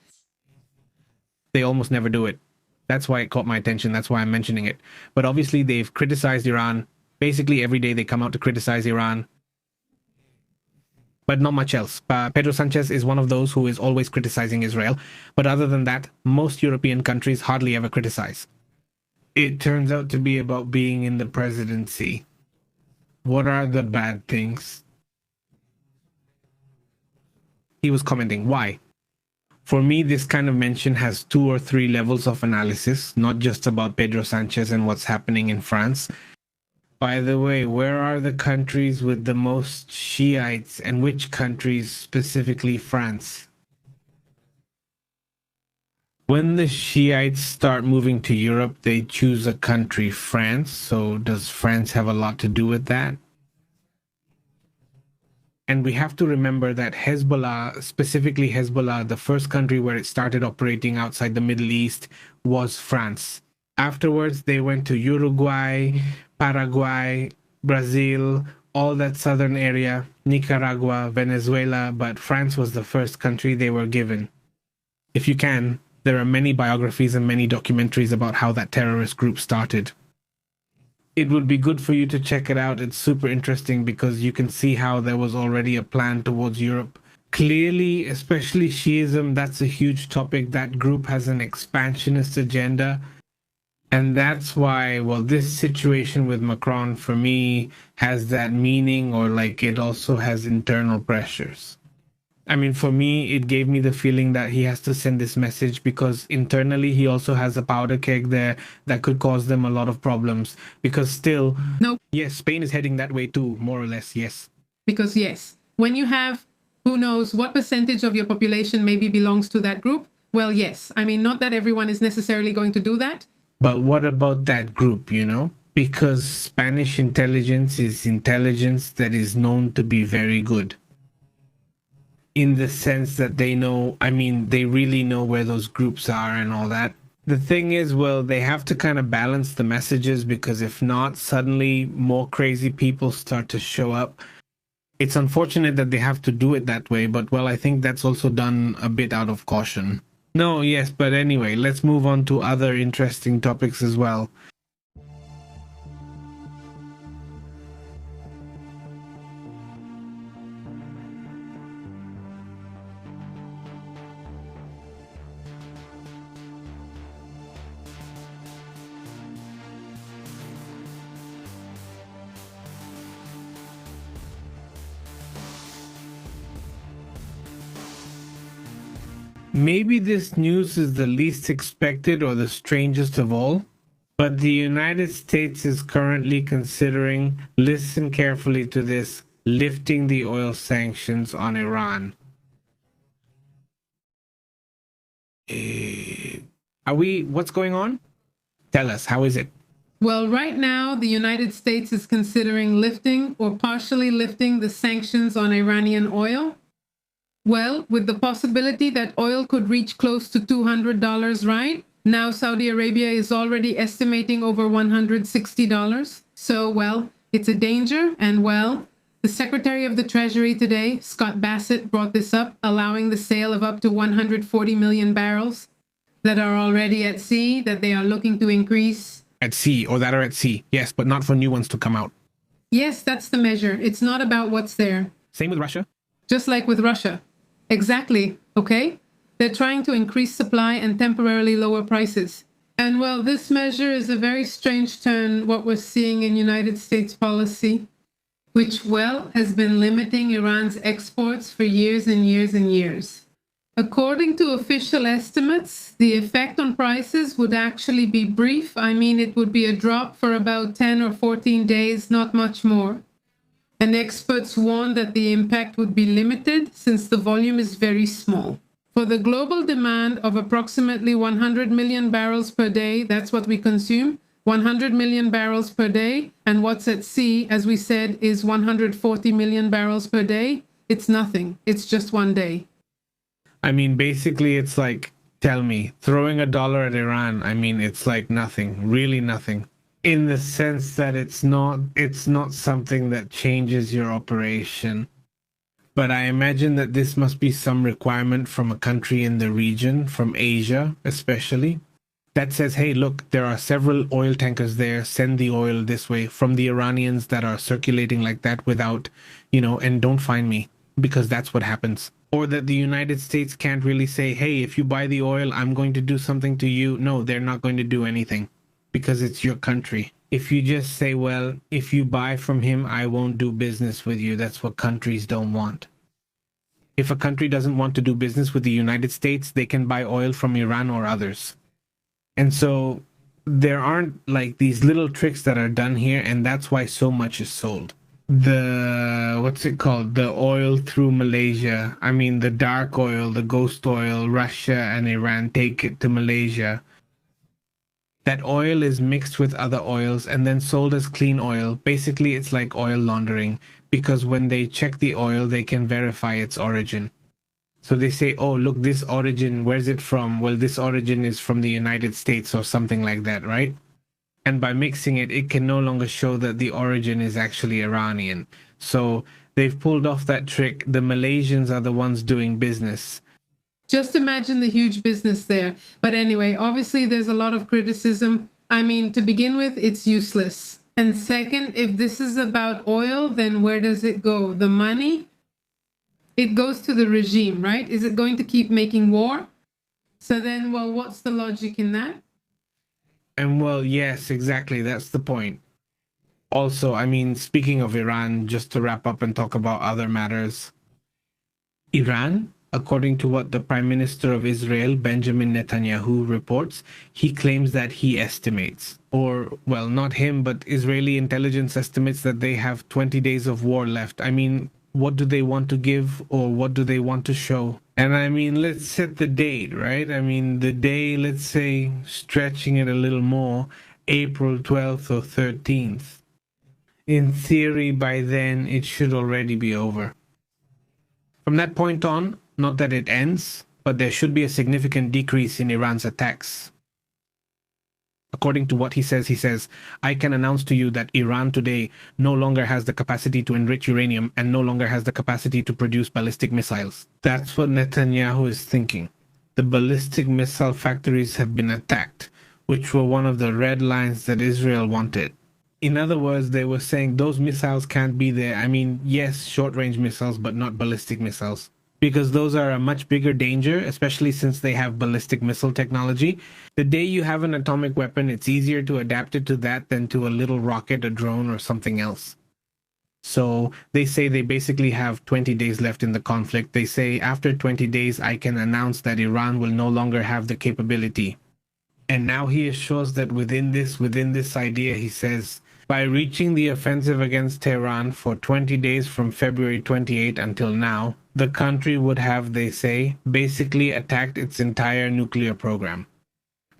They almost never do it. That's why it caught my attention. That's why I'm mentioning it. But obviously, they've criticized Iran. Basically, every day they come out to criticize Iran. But not much else. Pedro Sanchez is one of those who is always criticizing Israel. But other than that, most European countries hardly ever criticize. It turns out to be about being in the presidency. What are the bad things? He was commenting, why? For me, this kind of mention has 2 or 3 levels of analysis, not just about Pedro Sanchez and what's happening in France. By the way, where are the countries with the most Shiites, and which countries, specifically France? When the Shiites start moving to Europe, they choose a country, France. So does France have a lot to do with that? And we have to remember that Hezbollah, specifically Hezbollah, the first country where it started operating outside the Middle East was France. Afterwards, they went to Uruguay, Paraguay, Brazil, all that southern area, Nicaragua, Venezuela, but France was the first country they were given. If you can, there are many biographies and many documentaries about how that terrorist group started. It would be good for you to check it out. It's super interesting because you can see how there was already a plan towards Europe. Clearly, especially Shiism, that's a huge topic. That group has an expansionist agenda. And that's why, well, this situation with Macron, for me, has that meaning, or like it also has internal pressures. I mean, for me, it gave me the feeling that he has to send this message because internally he also has a powder keg there that could cause them a lot of problems. Because still, No. Yes, Spain is heading that way too, more or less, yes. Because yes, when you have, who knows what percentage of your population maybe belongs to that group, well, yes. I mean, not that everyone is necessarily going to do that. But what about that group, Because Spanish intelligence is intelligence that is known to be very good. In the sense that they know, they really know where those groups are and all that. The thing is, well, they have to kind of balance the messages because if not, suddenly more crazy people start to show up. It's unfortunate that they have to do it that way, but well, I think that's also done a bit out of caution. No, yes, but anyway, let's move on to other interesting topics as well. Maybe this news is the least expected or the strangest of all, but the United States is currently considering, listen carefully to this, lifting the oil sanctions on Iran. What's going on? Tell us, how is it? Well, right now, the United States is considering lifting or partially lifting the sanctions on Iranian oil. Well, with the possibility that oil could reach close to $200, right? Now Saudi Arabia is already estimating over $160. So, well, it's a danger. And, well, the Secretary of the Treasury today, Scott Bassett, brought this up, allowing the sale of up to 140 million barrels that are already at sea, that they are looking to increase. At sea, or that are at sea, yes, but not for new ones to come out. Yes, that's the measure. It's not about what's there. Same with Russia? Just like with Russia. Exactly, okay? They're trying to increase supply and temporarily lower prices. And well, this measure is a very strange turn, what we're seeing in United States policy, which, well, has been limiting Iran's exports for years and years and years. According to official estimates, the effect on prices would actually be brief. I mean, it would be a drop for about 10 or 14 days, not much more. And experts warn that the impact would be limited since the volume is very small. For the global demand of approximately 100 million barrels per day, that's what we consume, 100 million barrels per day, and what's at sea, as we said, is 140 million barrels per day. It's nothing. It's just one day. I mean, basically, it's like Tell me, throwing $1 at Iran, I mean, it's like nothing, really nothing. In the sense that it's not something that changes your operation. But I imagine that this must be some requirement from a country in the region, from Asia especially, that says, hey, look, there are several oil tankers there, send the oil this way, from the Iranians that are circulating like that without, and don't find me, because that's what happens. Or that the United States can't really say, hey, if you buy the oil, I'm going to do something to you. No, they're not going to do anything because it's your country. If you just say, well, if you buy from him, I won't do business with you. That's what countries don't want. If a country doesn't want to do business with the United States, they can buy oil from Iran or others. And so there aren't like these little tricks that are done here, and that's why so much is sold. The oil through Malaysia. I mean, the dark oil, the ghost oil, Russia and Iran take it to Malaysia. That oil is mixed with other oils and then sold as clean oil. Basically, it's like oil laundering, because when they check the oil, they can verify its origin. So they say, oh, look, this origin, where's it from? Well, this origin is from the United States or something like that, right? And by mixing it, it can no longer show that the origin is actually Iranian. So they've pulled off that trick. The Malaysians are the ones doing business. Just imagine the huge business there. But anyway, obviously there's a lot of criticism. I mean, to begin with, it's useless. And second, if this is about oil, then where does it go? The money? It goes to the regime, right? Is it going to keep making war? So then, well, what's the logic in that? And well, yes, exactly. That's the point. Also, I mean, speaking of Iran, just to wrap up and talk about other matters. Iran, according to what the Prime Minister of Israel, Benjamin Netanyahu, reports, he claims that he estimates, or, well, not him, but Israeli intelligence estimates that they have 20 days of war left. I mean, what do they want to give, or what do they want to show? And I mean, let's set the date, right? I mean, the day, let's say, stretching it a little more, April 12th or 13th. In theory, by then, it should already be over. From that point on, not that it ends, but there should be a significant decrease in Iran's attacks. According to what he says, I can announce to you that Iran today no longer has the capacity to enrich uranium and no longer has the capacity to produce ballistic missiles. That's what Netanyahu is thinking. The ballistic missile factories have been attacked, which were one of the red lines that Israel wanted. In other words, they were saying those missiles can't be there. I mean, yes, short-range missiles, but not ballistic missiles. Because those are a much bigger danger, especially since they have ballistic missile technology. The day you have an atomic weapon, it's easier to adapt it to that than to a little rocket, a drone, or something else. So they say they basically have 20 days left in the conflict. They say after 20 days, I can announce that Iran will no longer have the capability. And now he assures that within this idea, he says, by reaching the offensive against Tehran for 20 days from February 28 until now, the country would have, they say, basically attacked its entire nuclear program.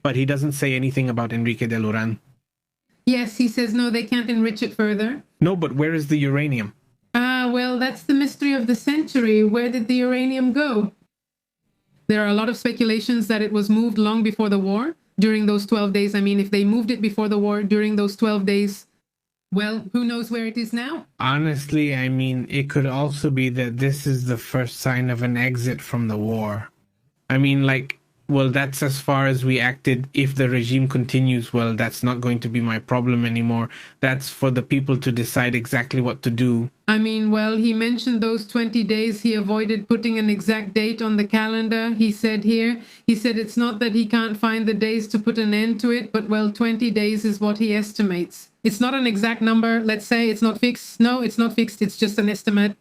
But he doesn't say anything about Enrique del Uran. Yes, he says, no, they can't enrich it further. No, but where is the uranium? Well, that's the mystery of the century. Where did the uranium go? There are a lot of speculations that it was moved long before the war, during those 12 days. I mean, if they moved it before the war, during those 12 days, well, who knows where it is now? Honestly, I mean, it could also be that this is the first sign of an exit from the war. I mean, like, well, that's as far as we acted. If the regime continues, well, that's not going to be my problem anymore. That's for the people to decide exactly what to do. I mean, well, he mentioned those 20 days. He avoided putting an exact date on the calendar. He said it's not that he can't find the days to put an end to it, but, well, 20 days is what he estimates. It's not an exact number. Let's say it's not fixed. No, it's not fixed. It's just an estimate.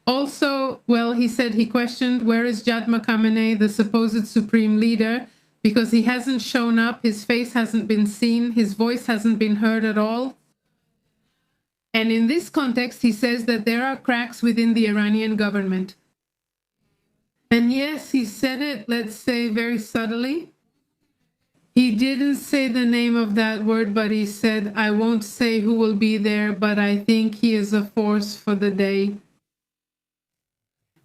Also, well, he said he questioned, where is Jadma Khamenei, the supposed supreme leader, because he hasn't shown up, his face hasn't been seen, his voice hasn't been heard at all. And in this context, he says that there are cracks within the Iranian government. And yes, he said it, let's say, very subtly. He didn't say the name of that word, but he said, I won't say who will be there, but I think he is a force for the day.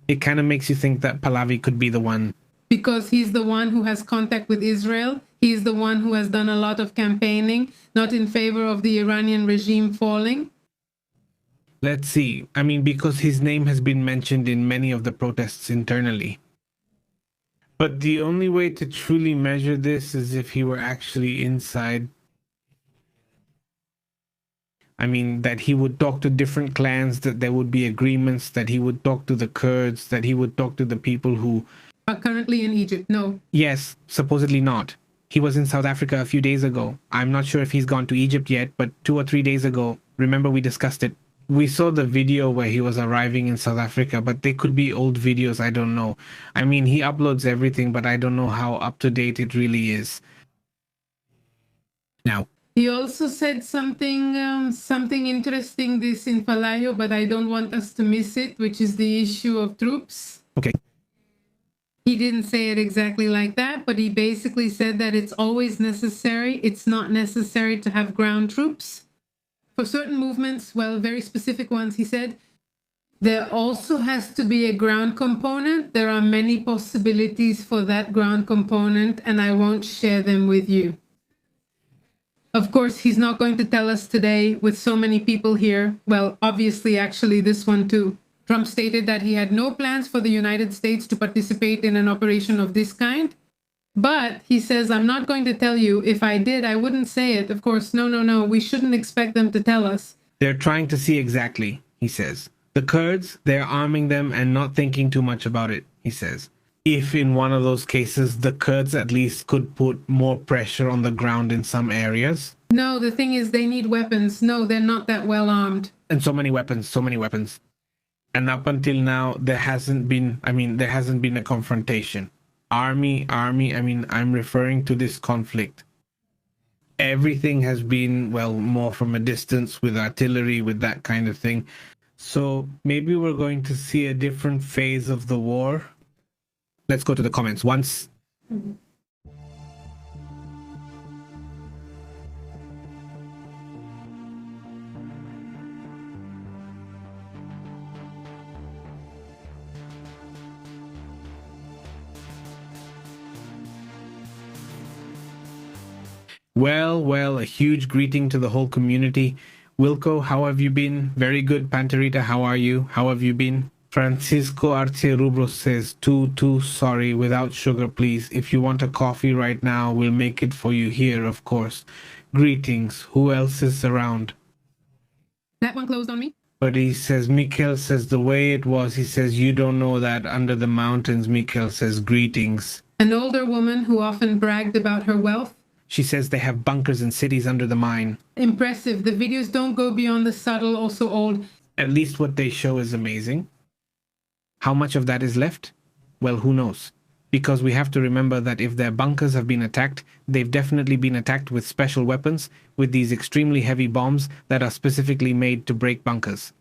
It kind of makes you think that Pahlavi could be the one. because he's the one who has contact with Israel. He's the one who has done a lot of campaigning, not in favor of the Iranian regime falling. Let's see. I mean, because his name has been mentioned in many of the protests internally. But the only way to truly measure this is if he were actually inside. I mean, that he would talk to different clans, that there would be agreements, that he would talk to the Kurds, that he would talk to the people who Are currently in Egypt. No. Yes, supposedly not. He was in South Africa a few days ago. I'm not sure if he's gone to Egypt yet, but 2 or 3 days ago, remember we discussed it. We saw the video where he was arriving in South Africa, but they could be old videos, I don't know. I mean, he uploads everything, but I don't know how up to date it really is. Now, He also said something interesting this in Palayo, but I don't want us to miss it, which is the issue of troops. okay. He didn't say it exactly like that, but he basically said that it's always necessary. It's not necessary to have ground troops. For certain movements, well, very specific ones, he said, there also has to be a ground component. There are many possibilities for that ground component, and I won't share them with you. Of course, he's not going to tell us today with so many people here. Well, obviously, actually, this one too. Trump stated that he had no plans for the United States to participate in an operation of this kind. But he says, I'm not going to tell you. If I did, I wouldn't say it. Of course, no. We shouldn't expect them to tell us. They're trying to see exactly, he says. The Kurds, they're arming them and not thinking too much about it, he says. If in one of those cases, the Kurds at least could put more pressure on the ground in some areas. No, the thing is, they need weapons. No, they're not that well armed. And so many weapons. And up until now, there hasn't been a confrontation. Army, I'm referring to this conflict. Everything has been, well, more from a distance with artillery, with that kind of thing. So maybe we're going to see a different phase of the war. Let's go to the comments once. Well, a huge greeting to the whole community. Wilco, how have you been? Very good. Panterita, how are you? How have you been? Francisco Arce Rubro says, too sorry, without sugar, please. If you want a coffee right now, we'll make it for you here, of course. Greetings. Who else is around? That one closed on me. But he says, Mikhail says, the way it was, he says, you don't know that under the mountains, Mikhail says, greetings. An older woman who often bragged about her wealth. She says they have bunkers and cities under the mine. Impressive. The videos don't go beyond the subtle, also old. At least what they show is amazing. How much of that is left? Well, who knows? Because we have to remember that if their bunkers have been attacked, they've definitely been attacked with special weapons, with these extremely heavy bombs that are specifically made to break bunkers.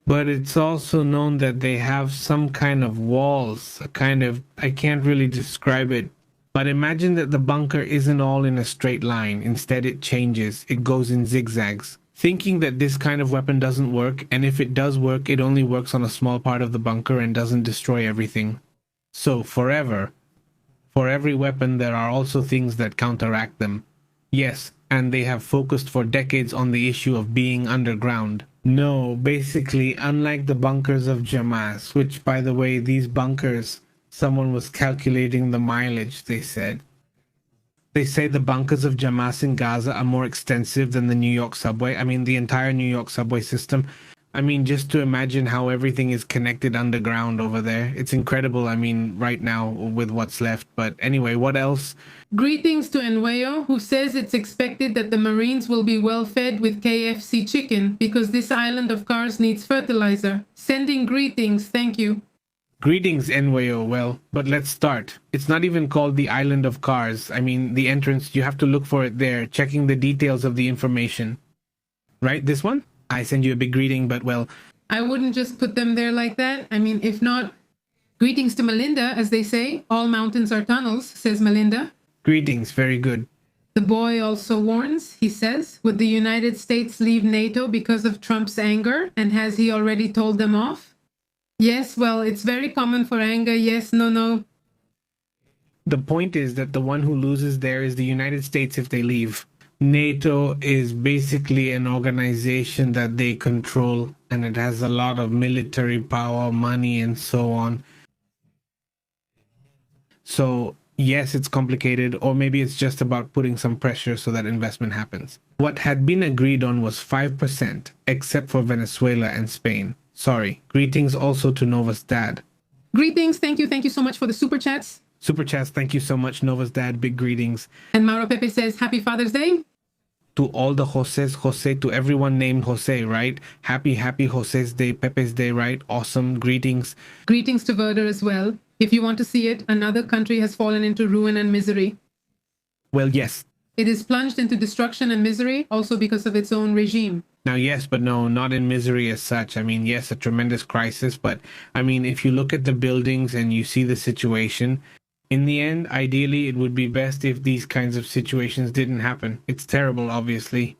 But it's also known that they have some kind of walls, I can't really describe it. But imagine that the bunker isn't all in a straight line. Instead, it changes. It goes in zigzags. Thinking that this kind of weapon doesn't work, and if it does work, it only works on a small part of the bunker and doesn't destroy everything. So, for every weapon, there are also things that counteract them. Yes, and they have focused for decades on the issue of being underground. No, basically, unlike the bunkers of Hamas, which, by the way, these bunkers... Someone was calculating the mileage, they said. They say the bunkers of Hamas in Gaza are more extensive than the New York subway. I mean, the entire New York subway system. I mean, just to imagine how everything is connected underground over there. It's incredible, I mean, right now with what's left. But anyway, what else? Greetings to Enwayo, who says it's expected that the Marines will be well fed with KFC chicken because this island of cars needs fertilizer. Sending greetings, thank you. Greetings, Enwayo. Well, but let's start. It's not even called the Island of Cars. I mean, the entrance, you have to look for it there, checking the details of the information. Right, this one? I send you a big greeting, but well... I wouldn't just put them there like that. I mean, if not... Greetings to Melinda, as they say. All mountains are tunnels, says Melinda. Greetings, very good. The boy also warns, he says, would the United States leave NATO because of Trump's anger? And has he already told them off? Yes, well, it's very common for anger. Yes, no. The point is that the one who loses there is the United States if they leave. NATO is basically an organization that they control, and it has a lot of military power, money, and so on. So yes, it's complicated, or maybe it's just about putting some pressure so that investment happens. What had been agreed on was 5%, except for Venezuela and Spain. Sorry. Greetings also to Nova's dad. Greetings. Thank you so much for the super chats. Super chats, thank you so much, Nova's dad. Big greetings. And Mauro Pepe says, Happy Father's Day. To all the Joses, Jose, to everyone named Jose, right? Happy Jose's Day, Pepe's Day, right? Awesome. Greetings. Greetings to Verder as well. If you want to see it, another country has fallen into ruin and misery. Well, yes. It is plunged into destruction and misery, also because of its own regime. Now, yes, but no, not in misery as such. I mean, yes, a tremendous crisis, but I mean, if you look at the buildings and you see the situation, in the end, ideally, it would be best if these kinds of situations didn't happen. It's terrible, obviously.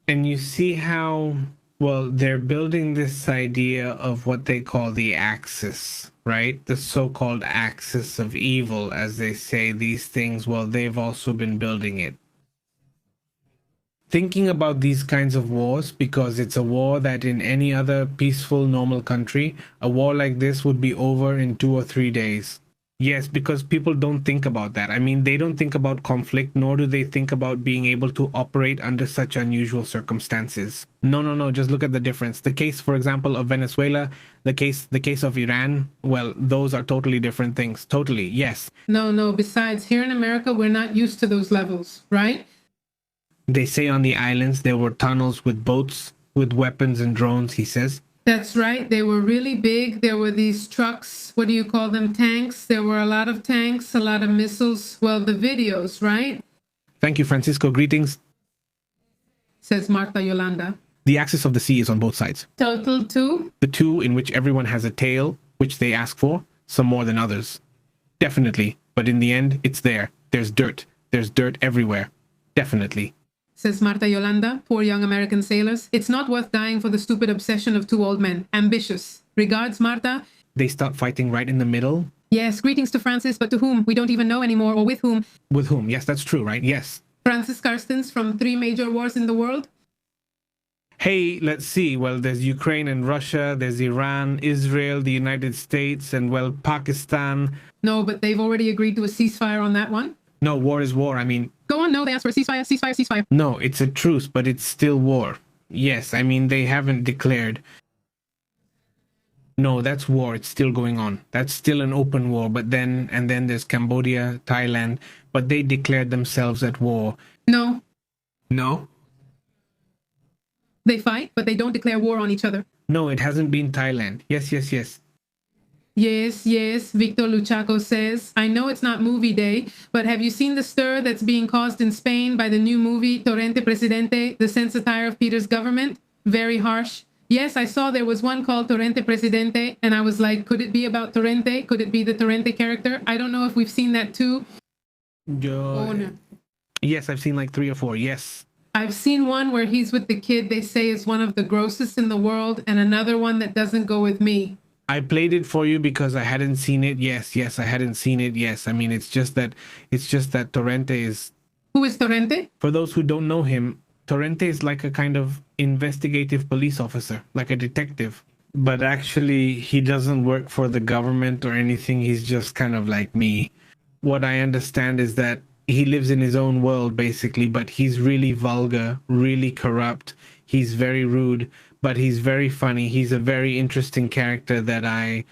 And you see how, well, they're building this idea of what they call the axis, right? The so-called axis of evil, as they say these things. Well, they've also been building it. Thinking about these kinds of wars, because it's a war that in any other peaceful, normal country, a war like this would be over in 2 or 3 days. Yes, because people don't think about that. I mean, they don't think about conflict, nor do they think about being able to operate under such unusual circumstances. No, just look at the difference. The case, for example, of Venezuela, the case of Iran, well, those are totally different things. Totally, yes. No, besides, here in America, we're not used to those levels, right? They say on the islands there were tunnels with boats, with weapons and drones, he says. That's right. They were really big. There were these trucks. What do you call them? Tanks. There were a lot of tanks, a lot of missiles. Well, the videos, right? Thank you, Francisco. Greetings. Says Marta Yolanda. The axis of the sea is on both sides. Total 2? The 2 in which everyone has a tail, which they ask for, some more than others. Definitely. But in the end, it's there. There's dirt. There's dirt everywhere. Definitely. Says Marta Yolanda, poor young American sailors. It's not worth dying for the stupid obsession of 2 old men. Ambitious. Regards, Marta. They start fighting right in the middle. Yes, greetings to Francis, but to whom? We don't even know anymore, or with whom? With whom? Yes, that's true, right? Yes. Francis Carstens from 3 major wars in the world. Hey, let's see. Well, there's Ukraine and Russia, there's Iran, Israel, the United States, and, well, Pakistan. No, but they've already agreed to a ceasefire on that one. No, war is war. I mean... Go on, no, they asked for a ceasefire. No, it's a truce, but it's still war. Yes, I mean, they haven't declared. No, that's war. It's still going on. That's still an open war. But then there's Cambodia, Thailand, but they declared themselves at war. No. No? They fight, but they don't declare war on each other. No, it hasn't been Thailand. Yes. Yes, Victor Luchaco says, I know it's not movie day, but have you seen the stir that's being caused in Spain by the new movie Torrente Presidente, the satire of Peter's government? Very harsh. Yes, I saw there was one called Torrente Presidente, and I was like, could it be about Torrente? Could it be the Torrente character? I don't know if we've seen that too. Oh, no. Yes, I've seen like 3 or 4, yes. I've seen one where he's with the kid they say is one of the grossest in the world, and another one that doesn't go with me. I played it for you because I hadn't seen it. Yes, I hadn't seen it. Yes, I mean, it's just that Torrente is... Who is Torrente? For those who don't know him, Torrente is like a kind of investigative police officer, like a detective. But actually, he doesn't work for the government or anything. He's just kind of like me. What I understand is that he lives in his own world, basically, but he's really vulgar, really corrupt. He's very rude, but he's very funny. He's a very interesting character that I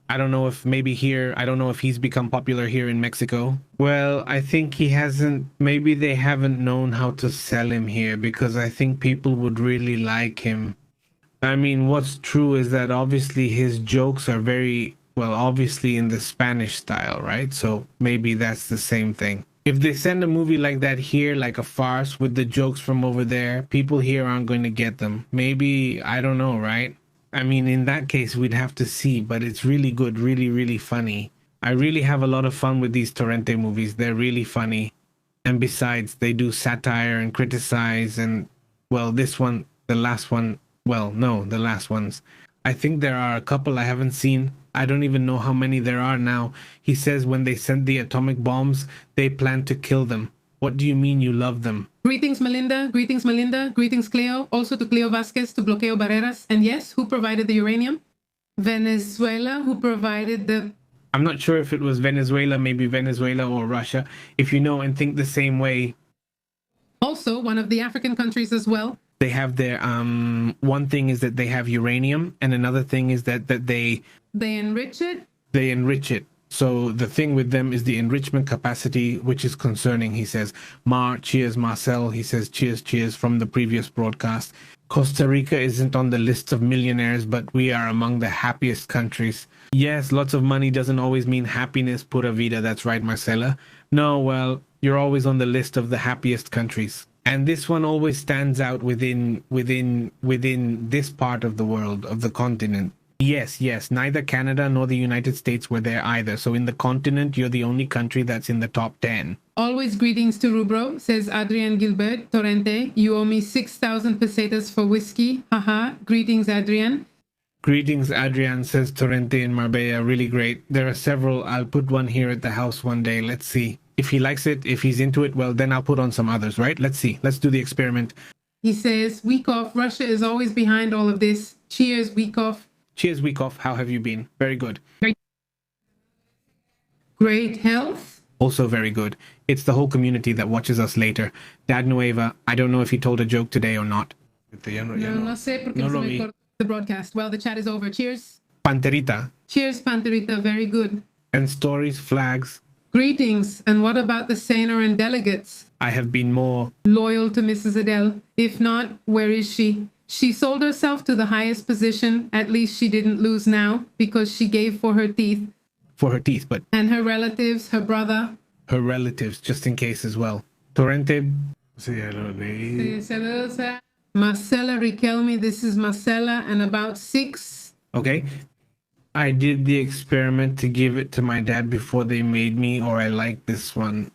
don't know if maybe here, I don't know if he's become popular here in Mexico. Well, I think he hasn't, maybe they haven't known how to sell him here, because I think people would really like him. I mean, what's true is that obviously his jokes are very, well, obviously in the Spanish style, right? So maybe that's the same thing. If they send a movie like that here, like a farce with the jokes from over there, people here aren't going to get them. Maybe, I don't know, right? I mean, in that case, we'd have to see, but it's really good, really, really funny. I really have a lot of fun with these Torrente movies. They're really funny. And besides, they do satire and criticize, and, well, this one, the last one, well, no, the last ones. I think there are a couple I haven't seen. I don't even know how many there are now. He says when they send the atomic bombs, they plan to kill them. What do you mean you love them? Greetings, Melinda. Greetings, Melinda. Greetings, Cleo. Also to Cleo Vasquez, to Bloqueo Barreras. And yes, who provided the uranium? Venezuela, who provided the... I'm not sure if it was Venezuela, maybe Venezuela or Russia. If you know and think the same way. Also, one of the African countries as well. They have their, one thing is that they have uranium, and another thing is that they enrich it. They enrich it. So the thing with them is the enrichment capacity, which is concerning, he says. Cheers, Marcel. He says, cheers from the previous broadcast. Costa Rica isn't on the list of millionaires, but we are among the happiest countries. Yes, lots of money doesn't always mean happiness, pura vida. That's right, Marcela. No, well, you're always on the list of the happiest countries. And this one always stands out within this part of the world, of the continent. Yes, neither Canada nor the United States were there either. So in the continent, you're the only country that's in the top 10. Always greetings to Rubro, says Adrian Gilbert Torrente. You owe me 6,000 pesetas for whiskey. Haha. Greetings, Adrian. Greetings, Adrian, says Torrente in Marbella. Really great. There are several. I'll put one here at the house one day. Let's see. If he likes it, if he's into it, well, then I'll put on some others, right? Let's see. Let's do the experiment. He says, week off. Russia is always behind all of this. Cheers, week off. Cheers, week off. How have you been? Very good. Great health. Also very good. It's the whole community that watches us later. Dad Nueva, I don't know if he told a joke today or not. No sé porque no se me cortó the broadcast. Well, the chat is over. Cheers. Panterita. Cheers, Panterita. Very good. And stories, flags. Greetings. And what about the Sainoran delegates? I have been more loyal to Mrs. Adele. If not, where is she? She sold herself to the highest position. At least she didn't lose now because she gave for her teeth. For her teeth, but... And her relatives, her brother. Her relatives, just in case as well. Torrente... Marcela Riquelme, this is Marcela, and about 6. Okay. I did the experiment to give it to my dad before they made me, or I like this one.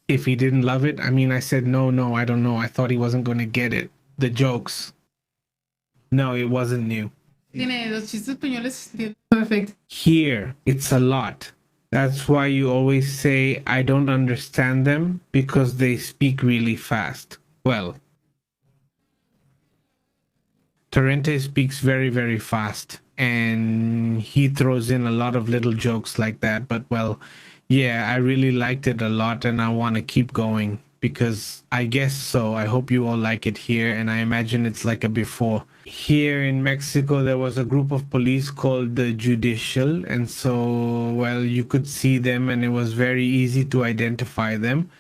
If he didn't love it, I mean, I said, no, I don't know. I thought he wasn't going to get it. The jokes. No, it wasn't new. Perfect. Here, it's a lot. That's why you always say, I don't understand them, because they speak really fast. Well, Torrente speaks very, very fast, and he throws in a lot of little jokes like that. But, well, yeah, I really liked it a lot, and I want to keep going, because I guess so. I hope you all like it here, and I imagine it's like a before. Here in Mexico, there was a group of police called the Judicial, and so, well, you could see them, and it was very easy to identify them.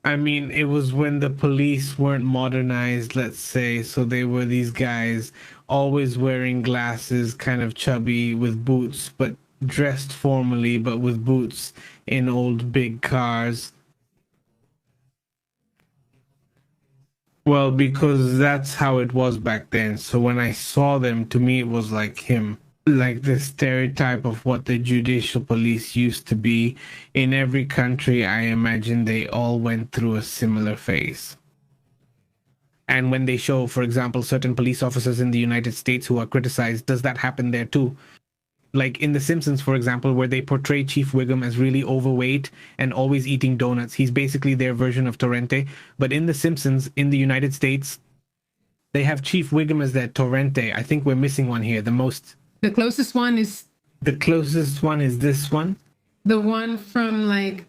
I mean, it was when the police weren't modernized, let's say, so they were these guys always wearing glasses, kind of chubby, with boots, but dressed formally, but with boots in old big cars. Well, because that's how it was back then. So when I saw them, to me, it was like him. Like the stereotype of what the judicial police used to be. In every country, I imagine they all went through a similar phase. And when they show, for example, certain police officers in the United States who are criticized, does that happen there too? Like in The Simpsons, for example, where they portray Chief Wiggum as really overweight and always eating donuts. He's basically their version of Torrente. But in The Simpsons, in the United States, they have Chief Wiggum as their Torrente. I think we're missing one here. The closest one is... The closest one is this one. The one from like...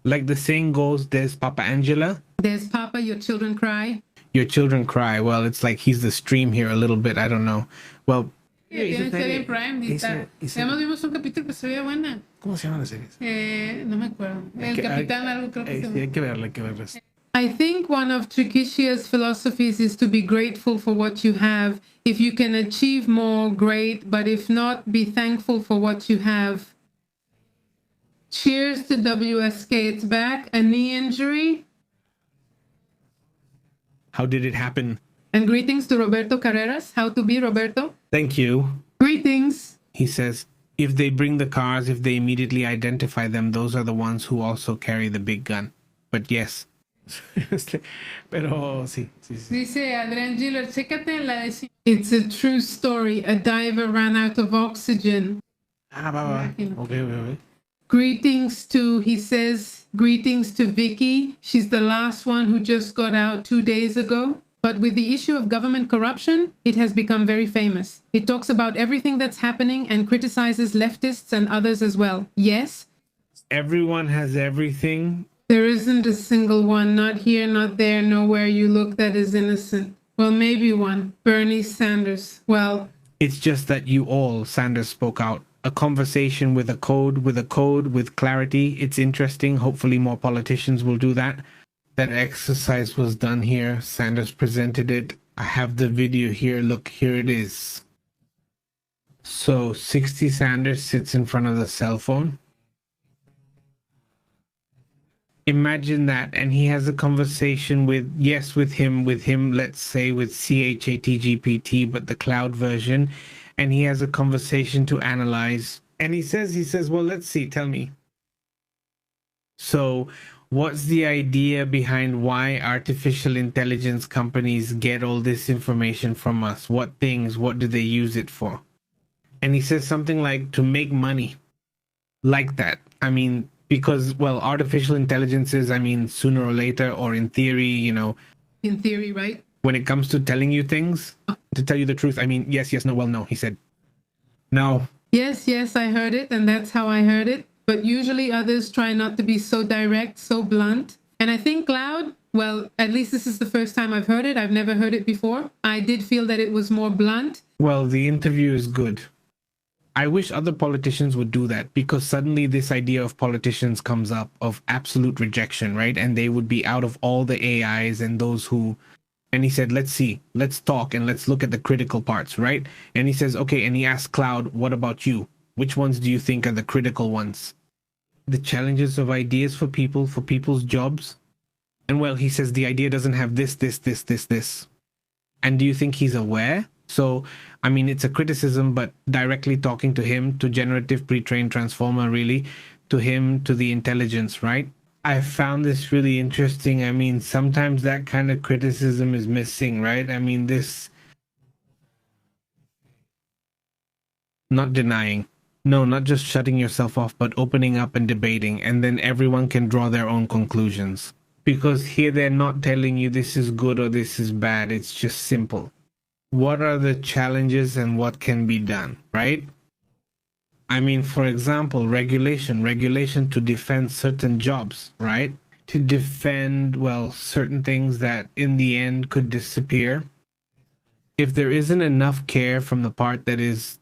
Like the saying goes, there's Papa Angela. There's Papa, your children cry. Your children cry. Well, it's like he's the stream here a little bit. I don't know. Well... Tiene serie en Prime. Además vimos un capítulo que se veía buena. ¿Cómo se llama la serie? No me acuerdo. El Capitán algo creo que se llama. Hay que verla. I think one of Trikishia's philosophies is to be grateful for what you have. If you can achieve more, great. But if not, be thankful for what you have. Cheers to WSK. It's back. A knee injury. How did it happen? And greetings to Roberto Carreras. How to be, Roberto? Thank you. Greetings. He says, if they bring the cars, if they immediately identify them, those are the ones who also carry the big gun. But yes, Pero sí. Dice Adrian Giller, chécate en la It's a true story. A diver ran out of oxygen. Va. Okay. Greetings he says, greetings to Vicky. She's the last one who just got out 2 days ago. But with the issue of government corruption, it has become very famous. It talks about everything that's happening and criticizes leftists and others as well. Yes? Everyone has everything. There isn't a single one, not here, not there, nowhere you look that is innocent. Well, maybe one. Bernie Sanders. Well, it's just that you all, Sanders spoke out. A conversation with a code, with clarity. It's interesting. Hopefully more politicians will do that. That exercise was done here. Sanders presented it. I have the video here. Look, here it is. So 60 Sanders sits in front of the cell phone. Imagine that, and he has a conversation with him, let's say with ChatGPT, but the cloud version, and he has a conversation to analyze. And he says, well, let's see, tell me. So what's the idea behind why artificial intelligence companies get all this information from us? What things, what do they use it for? And he says something like to make money, like that. I mean, because, well, artificial intelligence is, I mean, sooner or later, or in theory, in theory, right? When it comes to telling you things, to tell you the truth, I mean, yes, no, well, no, he said. No. Yes, I heard it, and that's how I heard it. But usually others try not to be so direct, so blunt. And I think Cloud, well, at least this is the first time I've heard it. I've never heard it before. I did feel that it was more blunt. Well, the interview is good. I wish other politicians would do that, because suddenly this idea of politicians comes up of absolute rejection, right? And they would be out of all the AIs and those who, and he said, let's talk and let's look at the critical parts, right? And he says, okay, and he asked Cloud, what about you? Which ones do you think are the critical ones? The challenges of ideas for people's jobs. And well, he says the idea doesn't have this. And do you think he's aware? So, I mean, it's a criticism, but directly talking to him, to generative pre-trained transformer, really, to him, to the intelligence, right? I found this really interesting. I mean, sometimes that kind of criticism is missing, right? I mean, this, not denying. No, not just shutting yourself off, but opening up and debating, and then everyone can draw their own conclusions. Because here they're not telling you this is good or this is bad. It's just simple. What are the challenges and what can be done, right? I mean, for example, regulation to defend certain jobs, right? To defend, well, certain things that in the end could disappear. If there isn't enough care from the part that is,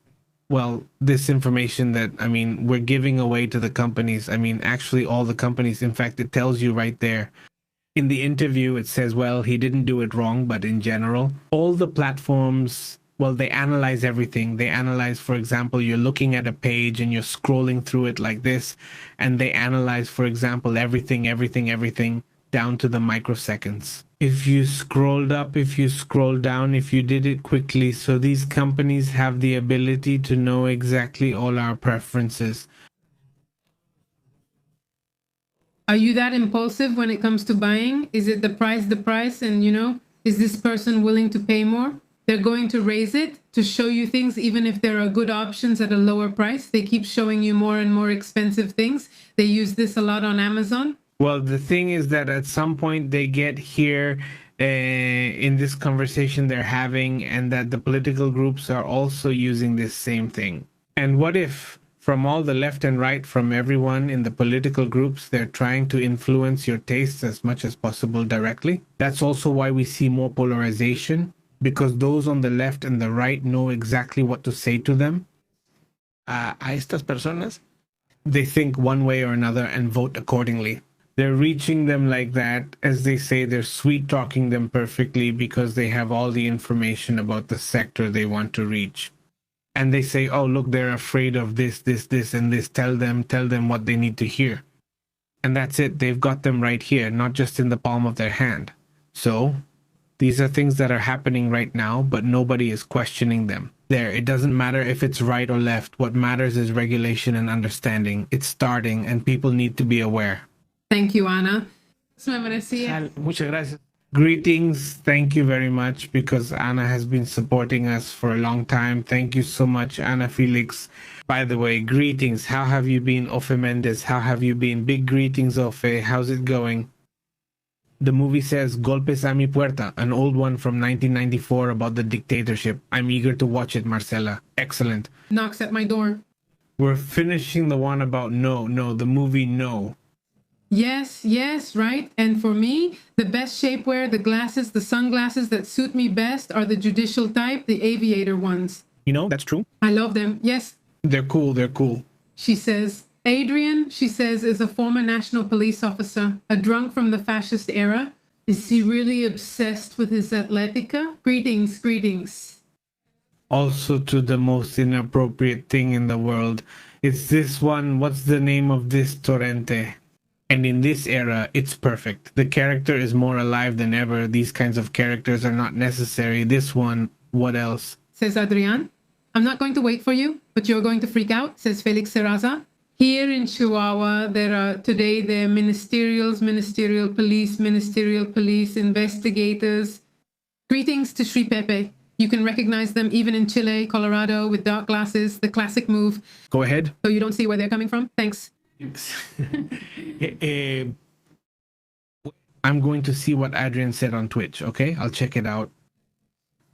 well, this information that, I mean, we're giving away to the companies. I mean, actually all the companies, in fact, it tells you right there. In the interview, it says, well, he didn't do it wrong, but in general, all the platforms, well, they analyze everything. They analyze, for example, you're looking at a page and you're scrolling through it like this, and they analyze, for example, everything down to the microseconds. If you scrolled up, if you scrolled down, if you did it quickly. So these companies have the ability to know exactly all our preferences. Are you that impulsive when it comes to buying? Is it the price, and is this person willing to pay more? They're going to raise it to show you things, even if there are good options at a lower price. They keep showing you more and more expensive things. They use this a lot on Amazon. Well, the thing is that at some point they get here in this conversation they're having, and that the political groups are also using this same thing. And what if from all the left and right, from everyone in the political groups, they're trying to influence your tastes as much as possible directly? That's also why we see more polarization, because those on the left and the right know exactly what to say to them. A estas personas, they think one way or another and vote accordingly. They're reaching them like that. As they say, they're sweet talking them perfectly because they have all the information about the sector they want to reach. And they say, oh, look, they're afraid of this, and this. Tell them what they need to hear. And that's it. They've got them right here, not just in the palm of their hand. So these are things that are happening right now, but nobody is questioning them. There, it doesn't matter if it's right or left. What matters is regulation and understanding. It's starting, and people need to be aware. Thank you, Anna. Muchas gracias. Greetings. Thank you very much, because Anna has been supporting us for a long time. Thank you so much, Ana Felix. By the way, greetings. How have you been, Ofe Mendes? How have you been? Big greetings, Ofe. How's it going? The movie says Golpes a mi puerta, an old one from 1994 about the dictatorship. I'm eager to watch it, Marcela. Excellent. Knocks at my door. We're finishing the one about the movie No. Yes, right. And for me, the best shapewear, the glasses, the sunglasses that suit me best are the judicial type, the aviator ones. You know, that's true. I love them. Yes. They're cool. She says, Adrian, she says, is a former national police officer, a drunk from the fascist era. Is he really obsessed with his Atletica? Greetings. Also to the most inappropriate thing in the world. It's this one. What's the name of this torrente? And in this era, it's perfect. The character is more alive than ever. These kinds of characters are not necessary. This one, what else? Says Adrian. I'm not going to wait for you, but you're going to freak out, says Felix Serraza. Here in Chihuahua, there are ministerial police, investigators. Greetings to Sri Pepe. You can recognize them even in Chile, Colorado, with dark glasses, the classic move. Go ahead. So you don't see where they're coming from? Thanks. I'm going to see what Adrian said on Twitch, okay? I'll check it out.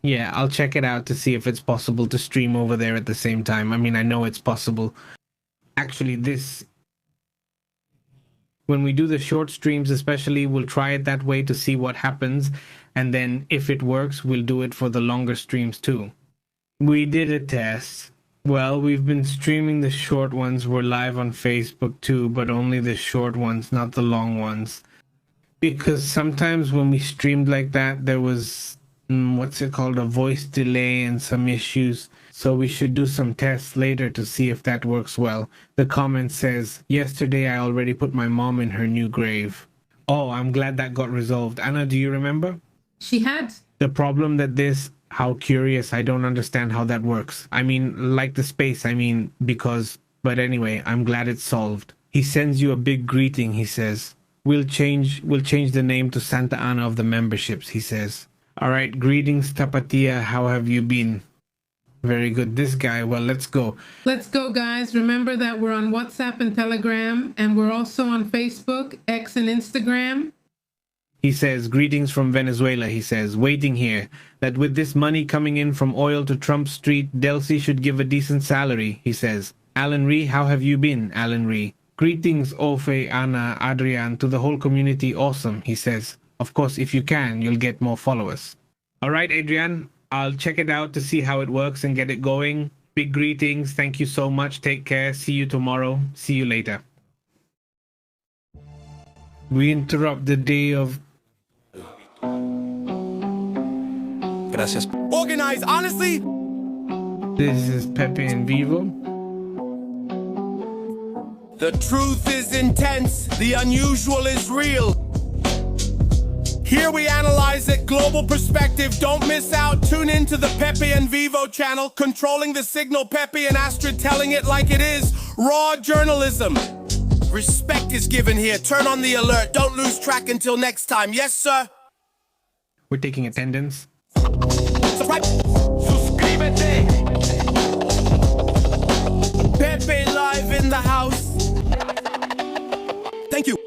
Yeah, I'll check it out to see if it's possible to stream over there at the same time. I mean, I know it's possible. Actually, when we do the short streams especially, we'll try it that way to see what happens. And then if it works, we'll do it for the longer streams too. We did a test. Well, we've been streaming the short ones. We're live on Facebook too, but only the short ones, not the long ones. Because sometimes when we streamed like that, there was, a voice delay and some issues. So we should do some tests later to see if that works well. The comment says, yesterday I already put my mom in her new grave. Oh, I'm glad that got resolved. Anna, do you remember? She had. The problem how curious, I don't understand how that works. I mean, like the space, but anyway, I'm glad it's solved. He sends you a big greeting, he says. We'll change the name to Santa Ana of the memberships, he says. All right, greetings, Tapatia, how have you been? Very good. This guy, well, let's go. Let's go, guys. Remember that we're on WhatsApp and Telegram, and we're also on Facebook, X, and Instagram. He says, greetings from Venezuela, he says, waiting here, that with this money coming in from oil to Trump Street, Delcy should give a decent salary, he says. Alan Ree, how have you been, Alan Ree? Greetings, Ofe, Anna, Adrian, to the whole community, awesome, he says. Of course, if you can, you'll get more followers. All right, Adrian, I'll check it out to see how it works and get it going. Big greetings, thank you so much, take care, see you tomorrow, see you later. We interrupt the day of... Gracias. Organize, honestly. This is Pepe and Vivo. The truth is intense, the unusual is real. Here we analyze it, global perspective, don't miss out. Tune in to the Pepe and Vivo channel, controlling the signal, Pepe and Astrid telling it like it is. Raw journalism. Respect is given here, turn on the alert, don't lose track until next time. Yes, sir? We're taking attendance. Subscribe. Suscríbete. Pepe live in the house. Thank you.